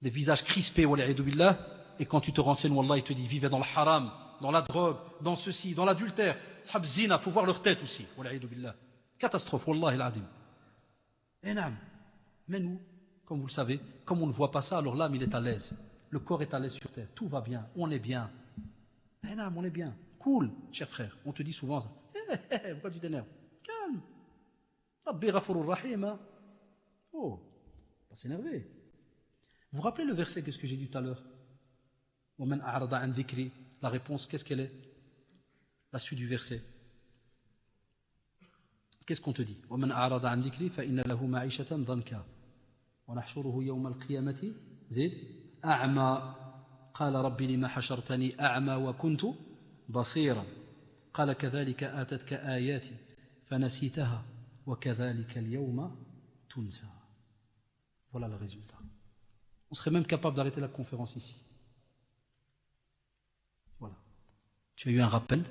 des visages crispés, wala'idhu billah. Et quand tu te renseignes, wallah, il te dit, vivez dans le haram, dans la drogue, dans ceci, dans l'adultère. Sahab zina, il faut voir leur tête aussi. Wala'idhu billah. Catastrophe, wallahi al-adim. Et non. Mais nous, comme vous le savez, comme on ne voit pas ça, alors l'âme, il est à l'aise. Le corps est à l'aise sur terre. Tout va bien. On est bien. Et non, on est bien. Cool, cher frère. On te dit souvent ça. Pourquoi tu t'énerves? Calme. Rabbi Ghafurur Rahim. Hein? Oh, pas s'énerver. Vous vous rappelez le verset, qu'est-ce que j'ai dit tout à l'heure? La réponse, qu'est-ce qu'elle est? La suite du verset. Qu'est-ce qu'on te dit? وَمَنْ أَعْرَضَ عَنْ ذِكْرِي فَإِنَّ لَهُ مَعِيشَةً ضَنْكًا وَنَحْشُرُهُ يَوْمَ الْقِيَامَةِ زِيد أَعْمَى قال رب لما حشرتني أعمى وكنت بصيرا قال كذلك آتتك آياتي فنسيتها وكذلك اليوم تنسى. Voilà le résultat. On serait même capable d'arrêter la conférence ici. Voilà. Tu as eu un rappel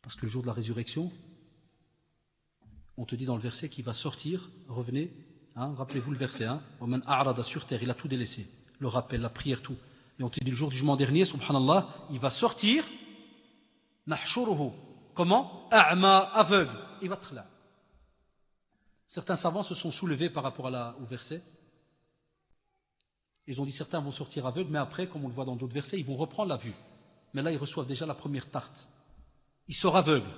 Parce que le jour de la résurrection, on te dit dans le verset qu'il va sortir, revenez, hein, rappelez-vous le verset, hein, Oman a'rada sur terre, il a tout délaissé, le rappel, la prière, tout. Et on te dit le jour du jugement dernier, subhanallah, il va sortir, nahshuruhu. Comment? A'ma, aveugle, il va là. Certains savants se sont soulevés par rapport au verset. Ils ont dit certains vont sortir aveugles, mais après, comme on le voit dans d'autres versets, ils vont reprendre la vue. Mais là, ils reçoivent déjà la première tarte. Il sort aveugle.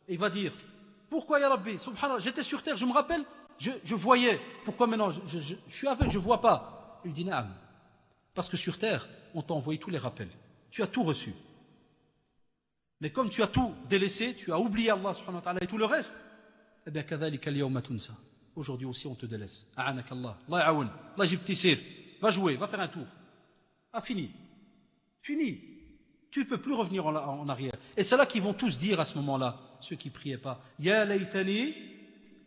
Et il va dire, pourquoi ya Rabbi, subhanallah, j'étais sur terre, je me rappelle, je voyais. Pourquoi maintenant je suis aveugle, je ne vois pas? Il dit, naam. Parce que sur terre, on t'a envoyé tous les rappels. Tu as tout reçu. Mais comme tu as tout délaissé, tu as oublié Allah subhanahu wa ta'ala et tout le reste, eh bien, kadhalika al-yawma tunsa. Aujourd'hui aussi, on te délaisse. A'anak Allah. Allah ya'aoun. Allah jibtissir. Va jouer, va faire un tour. Ah, fini. Fini. Tu ne peux plus revenir en arrière. Et c'est là qu'ils vont tous dire à ce moment-là, ceux qui ne priaient pas, Ya laytani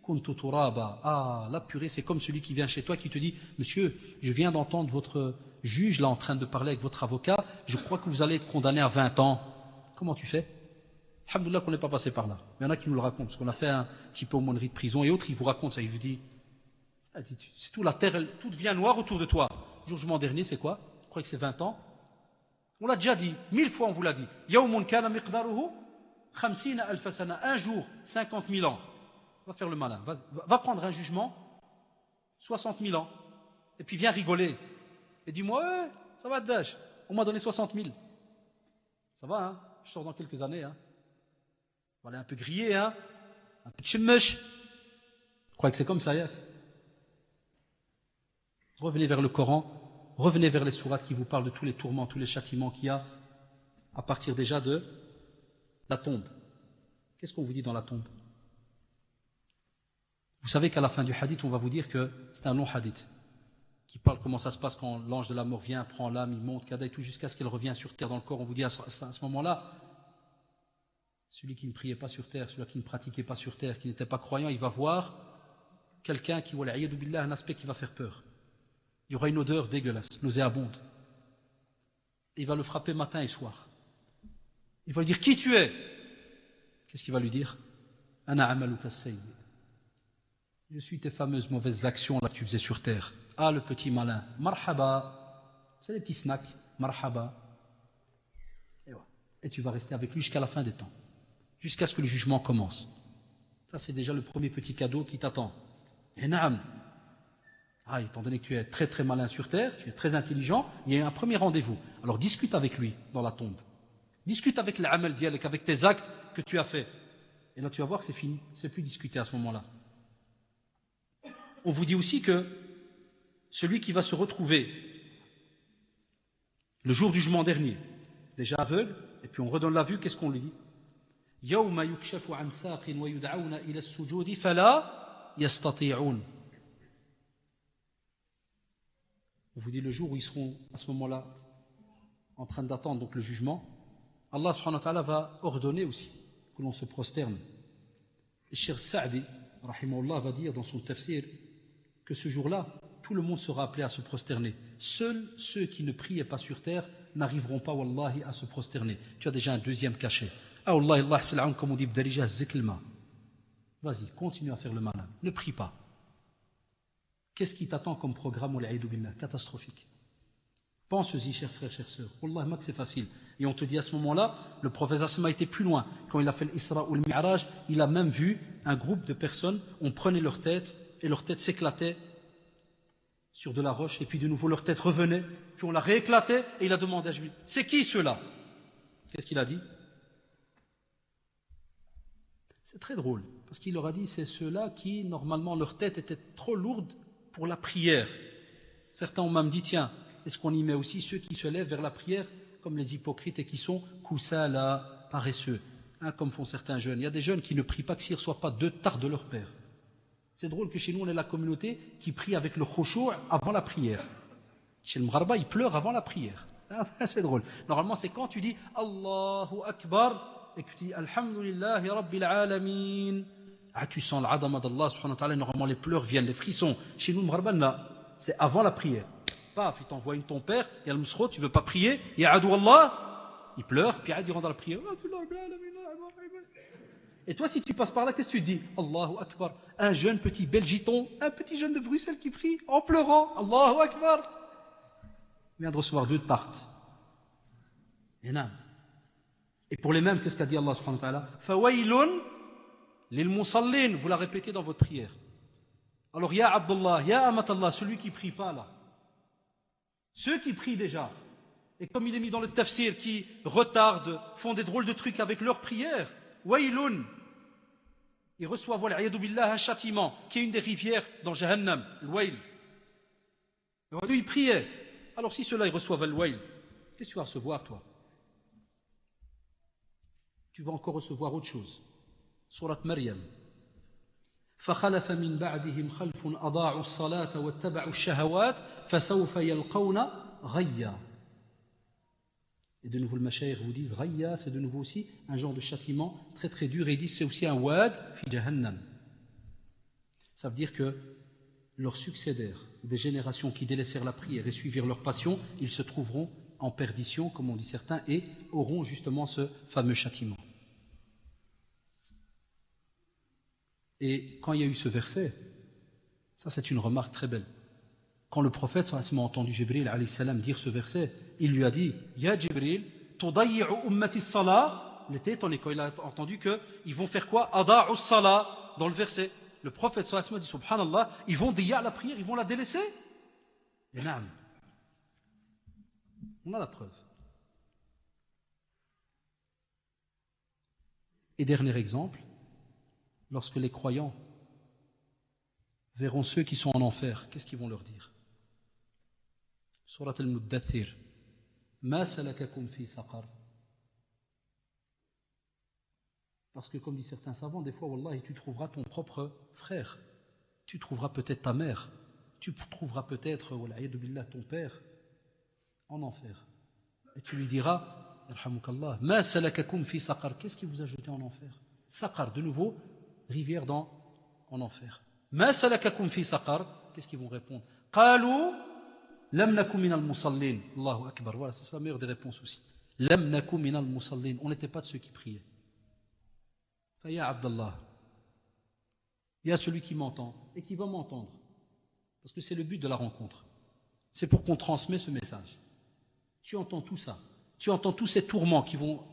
kuntu turaba. Ah, la purée, c'est comme celui qui vient chez toi qui te dit, monsieur, je viens d'entendre votre juge là en train de parler avec votre avocat, je crois que vous allez être condamné à 20 ans. Comment tu fais? Alhamdoulilah qu'on n'est pas passé par là. Il y en a qui nous le racontent, parce qu'on a fait un petit peu aumônerie de prison et autres, ils vous racontent ça, ils vous disent, c'est tout, la terre, tout devient noir autour de toi. Le jugement dernier, c'est quoi? Je crois que c'est 20 ans. On l'a déjà dit, 1000 fois on vous l'a dit. Yawmun kana miqdaruhu 50 alf sana. Un jour, 50 000 ans. Va faire le malin. Va prendre un jugement, 60 000 ans. Et puis viens rigoler. Et dis-moi, ouais, ça va d'âge. On m'a donné 60 000. Ça va, hein? Je sors dans quelques années, hein? On va aller un peu griller, hein? Un peu de chimmesh. Je crois que c'est comme ça, hier. Revenez vers le Coran, revenez vers les sourates qui vous parlent de tous les tourments, tous les châtiments qu'il y a à partir déjà de la tombe. Qu'est-ce qu'on vous dit dans la tombe? Vous savez qu'à la fin du hadith, on va vous dire que c'est un long hadith qui parle comment ça se passe quand l'ange de la mort vient, prend l'âme, il monte, et tout jusqu'à ce qu'elle revienne sur terre dans le corps. On vous dit à ce moment-là, celui qui ne priait pas sur terre, celui qui ne pratiquait pas sur terre, qui n'était pas croyant, il va voir quelqu'un qui, wala'iyadu billah, un aspect qui va faire peur. Il y aura une odeur dégueulasse, nauséabonde. Il va le frapper matin et soir. Il va lui dire, qui tu es? Qu'est-ce qu'il va lui dire? Ana amaluka sayyid. Je suis tes fameuses mauvaises actions là que tu faisais sur terre. Ah, le petit malin. Marhaba. C'est les petits snacks. Marhaba. Et, voilà. Et tu vas rester avec lui jusqu'à la fin des temps. Jusqu'à ce que le jugement commence. Ça, c'est déjà le premier petit cadeau qui t'attend. Et naam. Ah, étant donné que tu es très très malin sur terre, tu es très intelligent, il y a un premier rendez-vous. Alors discute avec lui dans la tombe. Discute avec l'amal dialek, avec tes actes que tu as faits. Et là tu vas voir que c'est fini, c'est plus discuter à ce moment-là. On vous dit aussi que celui qui va se retrouver le jour du jugement dernier, déjà aveugle, et puis on redonne la vue, qu'est-ce qu'on lui dit? Yawma yukshafu an saqin wa yud'auna ila as-sujudi fala yastati'un. On vous dit le jour où ils seront à ce moment-là en train d'attendre donc le jugement, Allah subhanahu wa ta'ala va ordonner aussi que l'on se prosterne. Et Cheikh Sa'di, rahimahullah, va dire dans son tafsir que ce jour-là, tout le monde sera appelé à se prosterner. Seuls ceux qui ne priaient pas sur terre n'arriveront pas, wallahi, à se prosterner. Tu as déjà un deuxième cachet. Ah, wallahi, Allah sal'aoun, comme on dit, b'darija ziklma. Vas-y, continue à faire le malin. Ne prie pas. Qu'est-ce qui t'attend comme programme, wal'aïdou billah, catastrophique? Pense-y, chers frères, chères sœurs. Wallah, mak, c'est facile. Et on te dit à ce moment-là, le prophète Asma a été plus loin. Quand il a fait l'Isra ou le Mi'raj, il a même vu un groupe de personnes, on prenait leur tête et leur tête s'éclatait sur de la roche, et puis de nouveau leur tête revenait, puis on la rééclatait, et il a demandé à Jibril, c'est qui ceux-là? Qu'est-ce qu'il a dit? C'est très drôle, parce qu'il leur a dit, c'est ceux-là qui, normalement, leur tête était trop lourde pour la prière. Certains ont même dit, tiens, est-ce qu'on y met aussi ceux qui se lèvent vers la prière, comme les hypocrites, et qui sont kusala, paresseux, hein, comme font certains jeunes. Il y a des jeunes qui ne prient pas que s'ils ne reçoivent pas 2 tartes de leur père. C'est drôle que chez nous, on est la communauté qui prie avec le khushu' avant la prière. Chez le Mgharba, ils pleurent avant la prière. C'est drôle. Normalement, c'est quand tu dis Allahu Akbar et que tu dis Alhamdulillahi Rabbil Alamin. Ah, tu sens l'adama d'Allah subhanahu wa ta'ala. Normalement, les pleurs viennent, les frissons. Chez nous, le Mgharba, là, c'est avant la prière. Paf, il t'envoie ton père, il y a le msro, tu ne veux pas prier, il y a Adou Allah, il pleure, puis il rentre dans la prière. Et toi, si tu passes par là, qu'est-ce que tu dis? Allahu Akbar. Un jeune petit Belgiton, un petit jeune de Bruxelles qui prie en pleurant. Allahu Akbar. Il vient de recevoir 2 tartes. Et pour les mêmes, qu'est-ce qu'a dit Allah subhanahu wa ta'ala? Fawailun lil musallin. Vous la répétez dans votre prière. Alors, ya Abdullah, ya Amatallah, celui qui prie pas là. Ceux qui prient déjà. Et comme il est mis dans le tafsir, qui retardent, font des drôles de trucs avec leur prière. Wailun. Ils reçoivent, voilà, un châtiment, qui est une des rivières dans Jahannam, le Wail. Lui, il priait. Alors, si ceux-là, ils reçoivent le Wail, qu'est-ce que tu vas recevoir, toi? Tu vas encore recevoir autre chose. Surat Maryam. فخلف من بعدهم خلف أضاعوا الصلاة واتبعوا الشهوات فسوف يلقون غيا. Et de nouveau le Mashaykh vous disent Ghayya, c'est de nouveau aussi un genre de châtiment très très dur, et ils disent c'est aussi un wad fi jahannam. Ça veut dire que leurs succédaires, des générations qui délaissèrent la prière et suivirent leur passion, ils se trouveront en perdition, comme on dit certains, et auront justement ce fameux châtiment. Et quand il y a eu ce verset, ça c'est une remarque très belle. Quand le prophète a entendu Jibril alayhi salam dire ce verset, il lui a dit Ya Jibril, tudayyi'u ummati salah. Il était étonné quand il a entendu qu'ils vont faire quoi? Ada'u salah dans le verset. Le prophète a dit Subhanallah, ils vont dire la prière, ils vont la délaisser? Et naam. On a la preuve. Et dernier exemple, lorsque les croyants verront ceux qui sont en enfer, qu'est-ce qu'ils vont leur dire? Surat al-Muddathir. Ma salakakum fi saqar. Parce que comme disent certains savants, des fois, wallahi, tu trouveras ton propre frère, tu trouveras peut-être ta mère, tu trouveras peut-être, wala'iyadu billah, ton père en enfer. Et tu lui diras, yarhamukallah, ma salakakum fi saqar. Qu'est-ce qui vous a jeté en enfer? Saqar, de nouveau, rivière en enfer. Ma salakakum fi saqar. Qu'est-ce qu'ils vont répondre? Qalu lam nakum minal musallin. Allahu akbar. Voilà, c'est la meilleure des réponses aussi. Lam nakum minal musallin. On n'était pas de ceux qui priaient. Ya Abdallah, il y a celui qui m'entend et qui va m'entendre. Parce que c'est le but de la rencontre. C'est pour qu'on transmette ce message. Tu entends tout ça. Tu entends tous ces tourments qui vont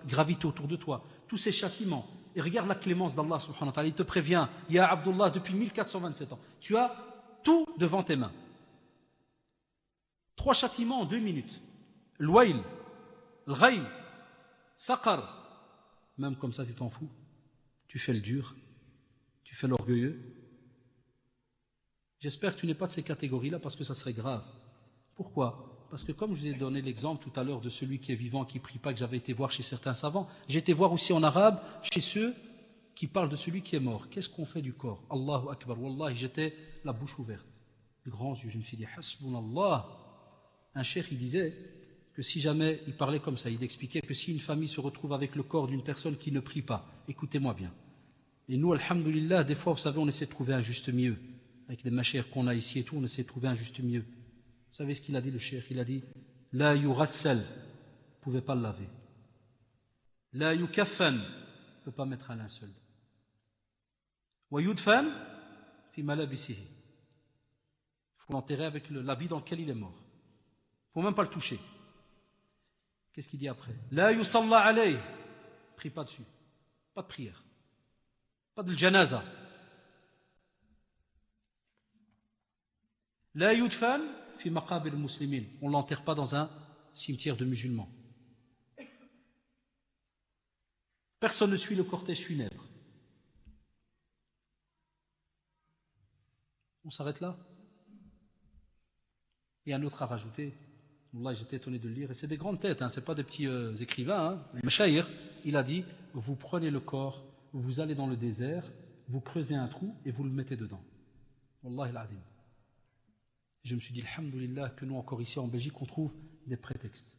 graviter autour de toi. Tous ces châtiments. Et regarde la clémence d'Allah subhanahu wa ta'ala. Il te prévient, Ya Abdullah, depuis 1427 ans. Tu as tout devant tes mains. 3 châtiments en 2 minutes. L'wail, l'ghayl, saqar. Même comme ça, tu t'en fous. Tu fais le dur. Tu fais l'orgueilleux. J'espère que tu n'es pas de ces catégories-là parce que ça serait grave. Pourquoi? Parce que comme je vous ai donné l'exemple tout à l'heure de celui qui est vivant, qui ne prie pas, que j'avais été voir chez certains savants, j'ai été voir aussi en arabe chez ceux qui parlent de celui qui est mort. Qu'est-ce qu'on fait du corps? Allahu Akbar. Wallahi, j'étais la bouche ouverte, les grands yeux. Je me suis dit, Hasbunallah. Un cheikh, il disait que si jamais, il parlait comme ça, il expliquait que si une famille se retrouve avec le corps d'une personne qui ne prie pas, écoutez-moi bien. Et nous, alhamdoulilah, des fois, vous savez, on essaie de trouver un juste milieu. Avec les machères qu'on a ici et tout, on essaie de trouver un juste milieu. Vous savez ce qu'il a dit, le cheikh? Il a dit La yurassal, vous ne pouvez pas le laver. La yukaffan, ne peut pas mettre un linceul. Wa yudfan, fi malabisihi. Il faut l'enterrer avec l'habit dans lequel il est mort. Il ne faut même pas le toucher. Qu'est-ce qu'il dit après? La yusalla alayh, prie pas dessus. Pas de prière. Pas de janaza. La yudfan, fi maqabir muslimin. On ne l'enterre pas dans un cimetière de musulmans. Personne ne suit le cortège funèbre. On s'arrête là. Et un autre à rajouter. Wallah, j'étais étonné de le lire. Et c'est des grandes têtes, hein, ce n'est pas des petits écrivains. Hein. Le Mashaïr, il a dit, vous prenez le corps, vous allez dans le désert, vous creusez un trou et vous le mettez dedans. Wallahi al-adim. Je me suis dit, alhamdoulilah, que nous encore ici en Belgique, on trouve des prétextes.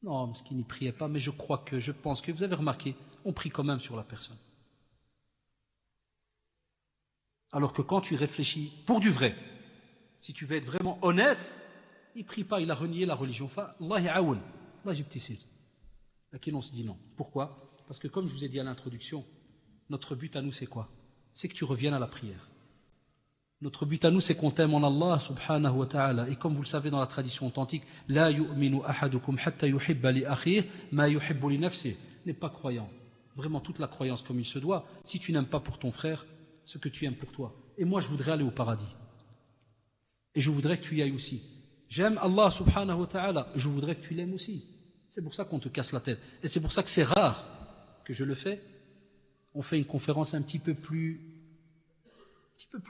Non, parce qu'il n'y priait pas, mais je pense que vous avez remarqué, on prie quand même sur la personne. Alors que quand tu réfléchis pour du vrai, si tu veux être vraiment honnête, il ne prie pas, il a renié la religion. Allah ya'aoun, Allah jibtisir. À qui on se dit non. Pourquoi? Parce que comme je vous ai dit à l'introduction, notre but à nous c'est quoi? C'est que tu reviennes à la prière. Notre but à nous c'est qu'on t'aime en Allah subhanahu wa ta'ala. Et comme vous le savez dans la tradition authentique, La yu'minu ahadukum hatta yuhibba li akhih ma yuhibbu li nafsih. N'est pas croyant. Vraiment toute la croyance comme il se doit. Si tu n'aimes pas pour ton frère ce que tu aimes pour toi. Et moi je voudrais aller au paradis. Et je voudrais que tu y ailles aussi. J'aime Allah subhanahu wa ta'ala. Je voudrais que tu l'aimes aussi. C'est pour ça qu'on te casse la tête. Et c'est pour ça que c'est rare que je le fais. On fait une conférence un petit peu plus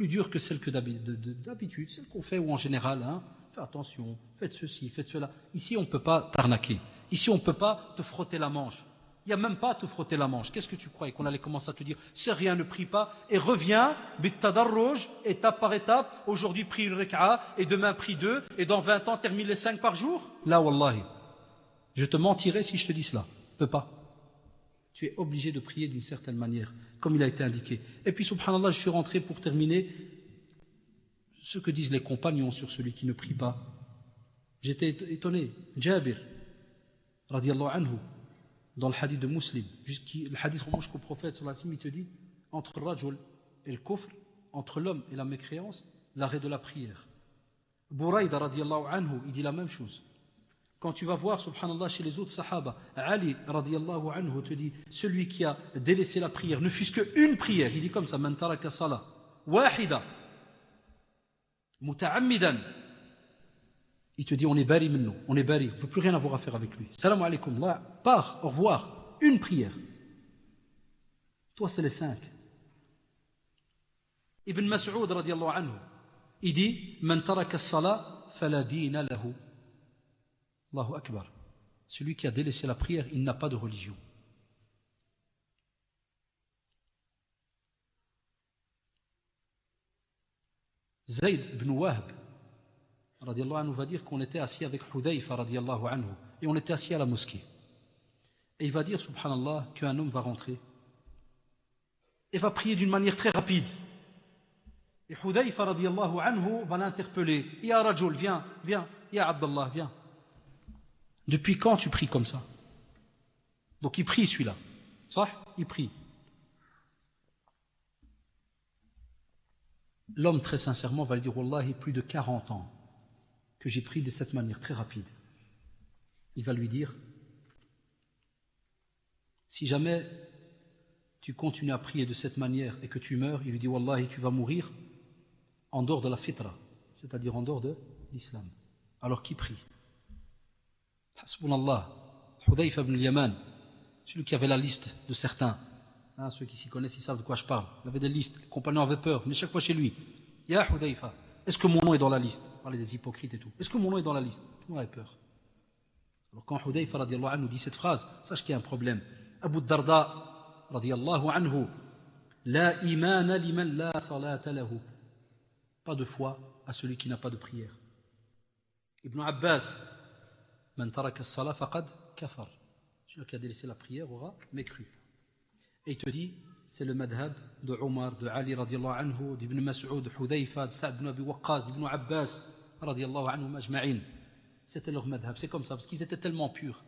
dure que celle que d'habitude, celle qu'on fait ou en général. Hein. Fais attention, faites ceci, faites cela. Ici, on ne peut pas t'arnaquer. Ici, on ne peut pas te frotter la manche. Il n'y a même pas à te frotter la manche. Qu'est-ce que tu croyais qu'on allait commencer à te dire? C'est rien, ne prie pas. Et reviens, bit-tadarruj, étape par étape. Aujourd'hui, prie une reka'a, et demain, prie 2, et dans 20 ans, termine les 5 par jour. Là, wallahi. Je te mentirais si je te dis cela. Je ne peux pas. Tu es obligé de prier d'une certaine manière, comme il a été indiqué. Et puis, subhanallah, je suis rentré pour terminer ce que disent les compagnons sur celui qui ne prie pas. J'étais étonné. Jabir, radiyallahu anhu, dans le hadith de Muslim, le hadith remonte jusqu'au prophète, sallallahu alayhi wa sallam, il te dit, entre rajul et le kufr, entre l'homme et la mécréance, l'arrêt de la prière. Bouraïda, radiyallahu anhu, il dit la même chose. Quand tu vas voir, subhanallah, chez les autres sahaba, Ali, radiyallahu anhu, te dit, celui qui a délaissé la prière, ne fût-ce qu'une prière, il dit comme ça, man taraka salah, wahida, muta'ammidan, il te dit, on est bari minnou, on est bari, on ne peut plus rien avoir à faire avec lui. Salam alaikum, là, pars, au revoir, une prière. Toi, c'est les 5. Ibn Mas'ud, radiyallahu anhu, il dit, man taraka salah, fala dina lahu. Allahu Akbar. Celui qui a délaissé la prière, il n'a pas de religion. Zayd ibn Wahb, radiallahu anhu, va dire qu'on était assis avec Hudayfa, radiallahu anhu, et on était assis à la mosquée. Et il va dire, subhanallah, qu'un homme va rentrer et va prier d'une manière très rapide. Et Hudayfa, radiallahu anhu, va l'interpeller. Ya Rajul, viens, viens. Ya Abdallah, viens. Depuis quand tu pries comme ça? Donc il prie celui-là. Ça, il prie. L'homme très sincèrement va lui dire, Wallahi, plus de 40 ans que j'ai pris de cette manière très rapide. Il va lui dire, si jamais tu continues à prier de cette manière et que tu meurs, il lui dit, Wallahi, tu vas mourir en dehors de la fitra, c'est-à-dire en dehors de l'islam. Alors qui prie? Hasbunallah, Hudayfa ibn al-Yaman, celui qui avait la liste de certains, hein, ceux qui s'y connaissent, ils savent de quoi je parle. Il avait des listes, les compagnons avaient peur, venaient chaque fois chez lui. Ya Hudayfa, est-ce que mon nom est dans la liste? On parlait des hypocrites et tout. Est-ce que mon nom est dans la liste? Tout le monde avait peur. Alors quand Hudayfa radiallahu anhu dit cette phrase, sache qu'il y a un problème. Abu Darda radiallahu anhu, la imana liman la salata lahu. Pas de foi à celui qui n'a pas de prière. Ibn Abbas, man taraka as-salat faqad kafar. Celui qui a délaissé la prière aura mécru. Et il te dit, c'est le madhab de Omar, de Ali radiallahu anhu, d'Ibn Mas'ud, de Hudayfa, de Sa'd ibn Abi Waqqas, d'Ibn Abbas radiallahu anhu majma'in. C'était leur madhab, c'est comme ça, parce qu'ils étaient tellement purs.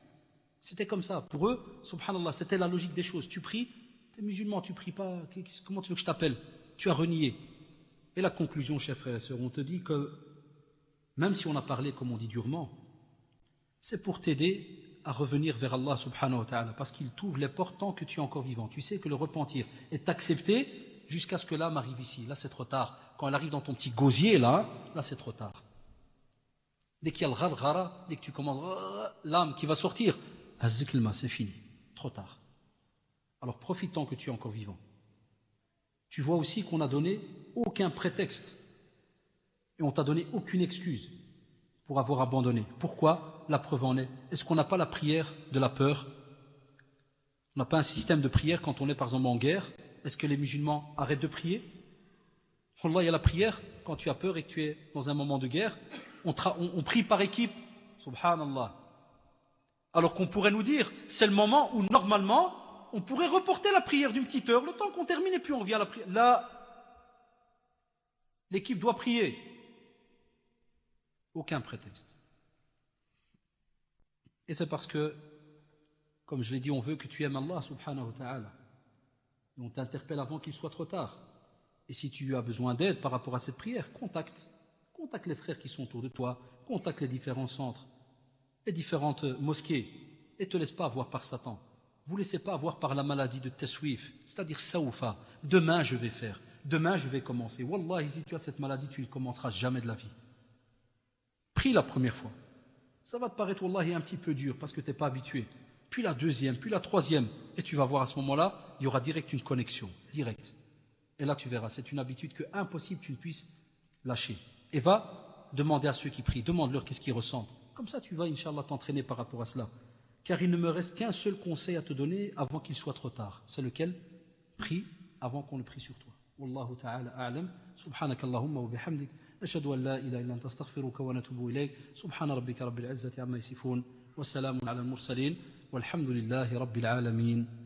C'était comme ça. Pour eux, subhanallah, c'était la logique des choses. Tu pries, tu es musulman, tu pries pas, comment tu veux que je t'appelle? Tu as renié. Et la conclusion, chers frères et sœurs, on te dit que même si on a parlé, comme on dit durement, c'est pour t'aider à revenir vers Allah subhanahu wa ta'ala, parce qu'il t'ouvre les portes tant que tu es encore vivant. Tu sais que le repentir est accepté jusqu'à ce que l'âme arrive ici. Là, c'est trop tard. Quand elle arrive dans ton petit gosier, là c'est trop tard. Dès qu'il y a le gharghara, dès que tu commences, l'âme qui va sortir, c'est fini. Trop tard. Alors profite tant que tu es encore vivant. Tu vois aussi qu'on n'a donné aucun prétexte et on t'a donné aucune excuse pour avoir abandonné. Pourquoi? La preuve en est. Est-ce qu'on n'a pas la prière de la peur? On n'a pas un système de prière quand on est par exemple en guerre? Est-ce que les musulmans arrêtent de prier? Wallah, il y a la prière quand tu as peur et que tu es dans un moment de guerre. On prie par équipe. Subhanallah. Alors qu'on pourrait nous dire, c'est le moment où normalement on pourrait reporter la prière d'une petite heure, le temps qu'on termine et puis on revient à la prière. Là, l'équipe doit prier. Aucun prétexte. Et c'est parce que, comme je l'ai dit, on veut que tu aimes Allah subhanahu wa ta'ala. Et on t'interpelle avant qu'il soit trop tard. Et si tu as besoin d'aide par rapport à cette prière, contacte les frères qui sont autour de toi, contacte les différents centres, les différentes mosquées, et ne te laisse pas avoir par Satan. Vous ne laissez pas avoir par la maladie de taswif, c'est-à-dire saoufa. Demain je vais faire, demain je vais commencer. Wallah, si tu as cette maladie, tu ne commenceras jamais de la vie. Prie la première fois. Ça va te paraître, wallahi, un petit peu dur parce que tu n'es pas habitué. Puis la deuxième, puis la troisième. Et tu vas voir à ce moment-là, il y aura direct une connexion, direct. Et là tu verras, c'est une habitude que impossible tu ne puisses lâcher. Et va demander à ceux qui prient, demande-leur qu'est-ce qu'ils ressentent. Comme ça tu vas, Inch'Allah, t'entraîner par rapport à cela. Car il ne me reste qu'un seul conseil à te donner avant qu'il soit trop tard. C'est lequel? Prie avant qu'on le prie sur toi. Wallahu ta'ala a'lam. Subhanakallahumma wa bihamdik. أشهد أن لا إله إلا أنت أستغفرك ونتوب إليك سبحان ربك رب العزة عما يصفون وسلام على المرسلين والحمد لله رب العالمين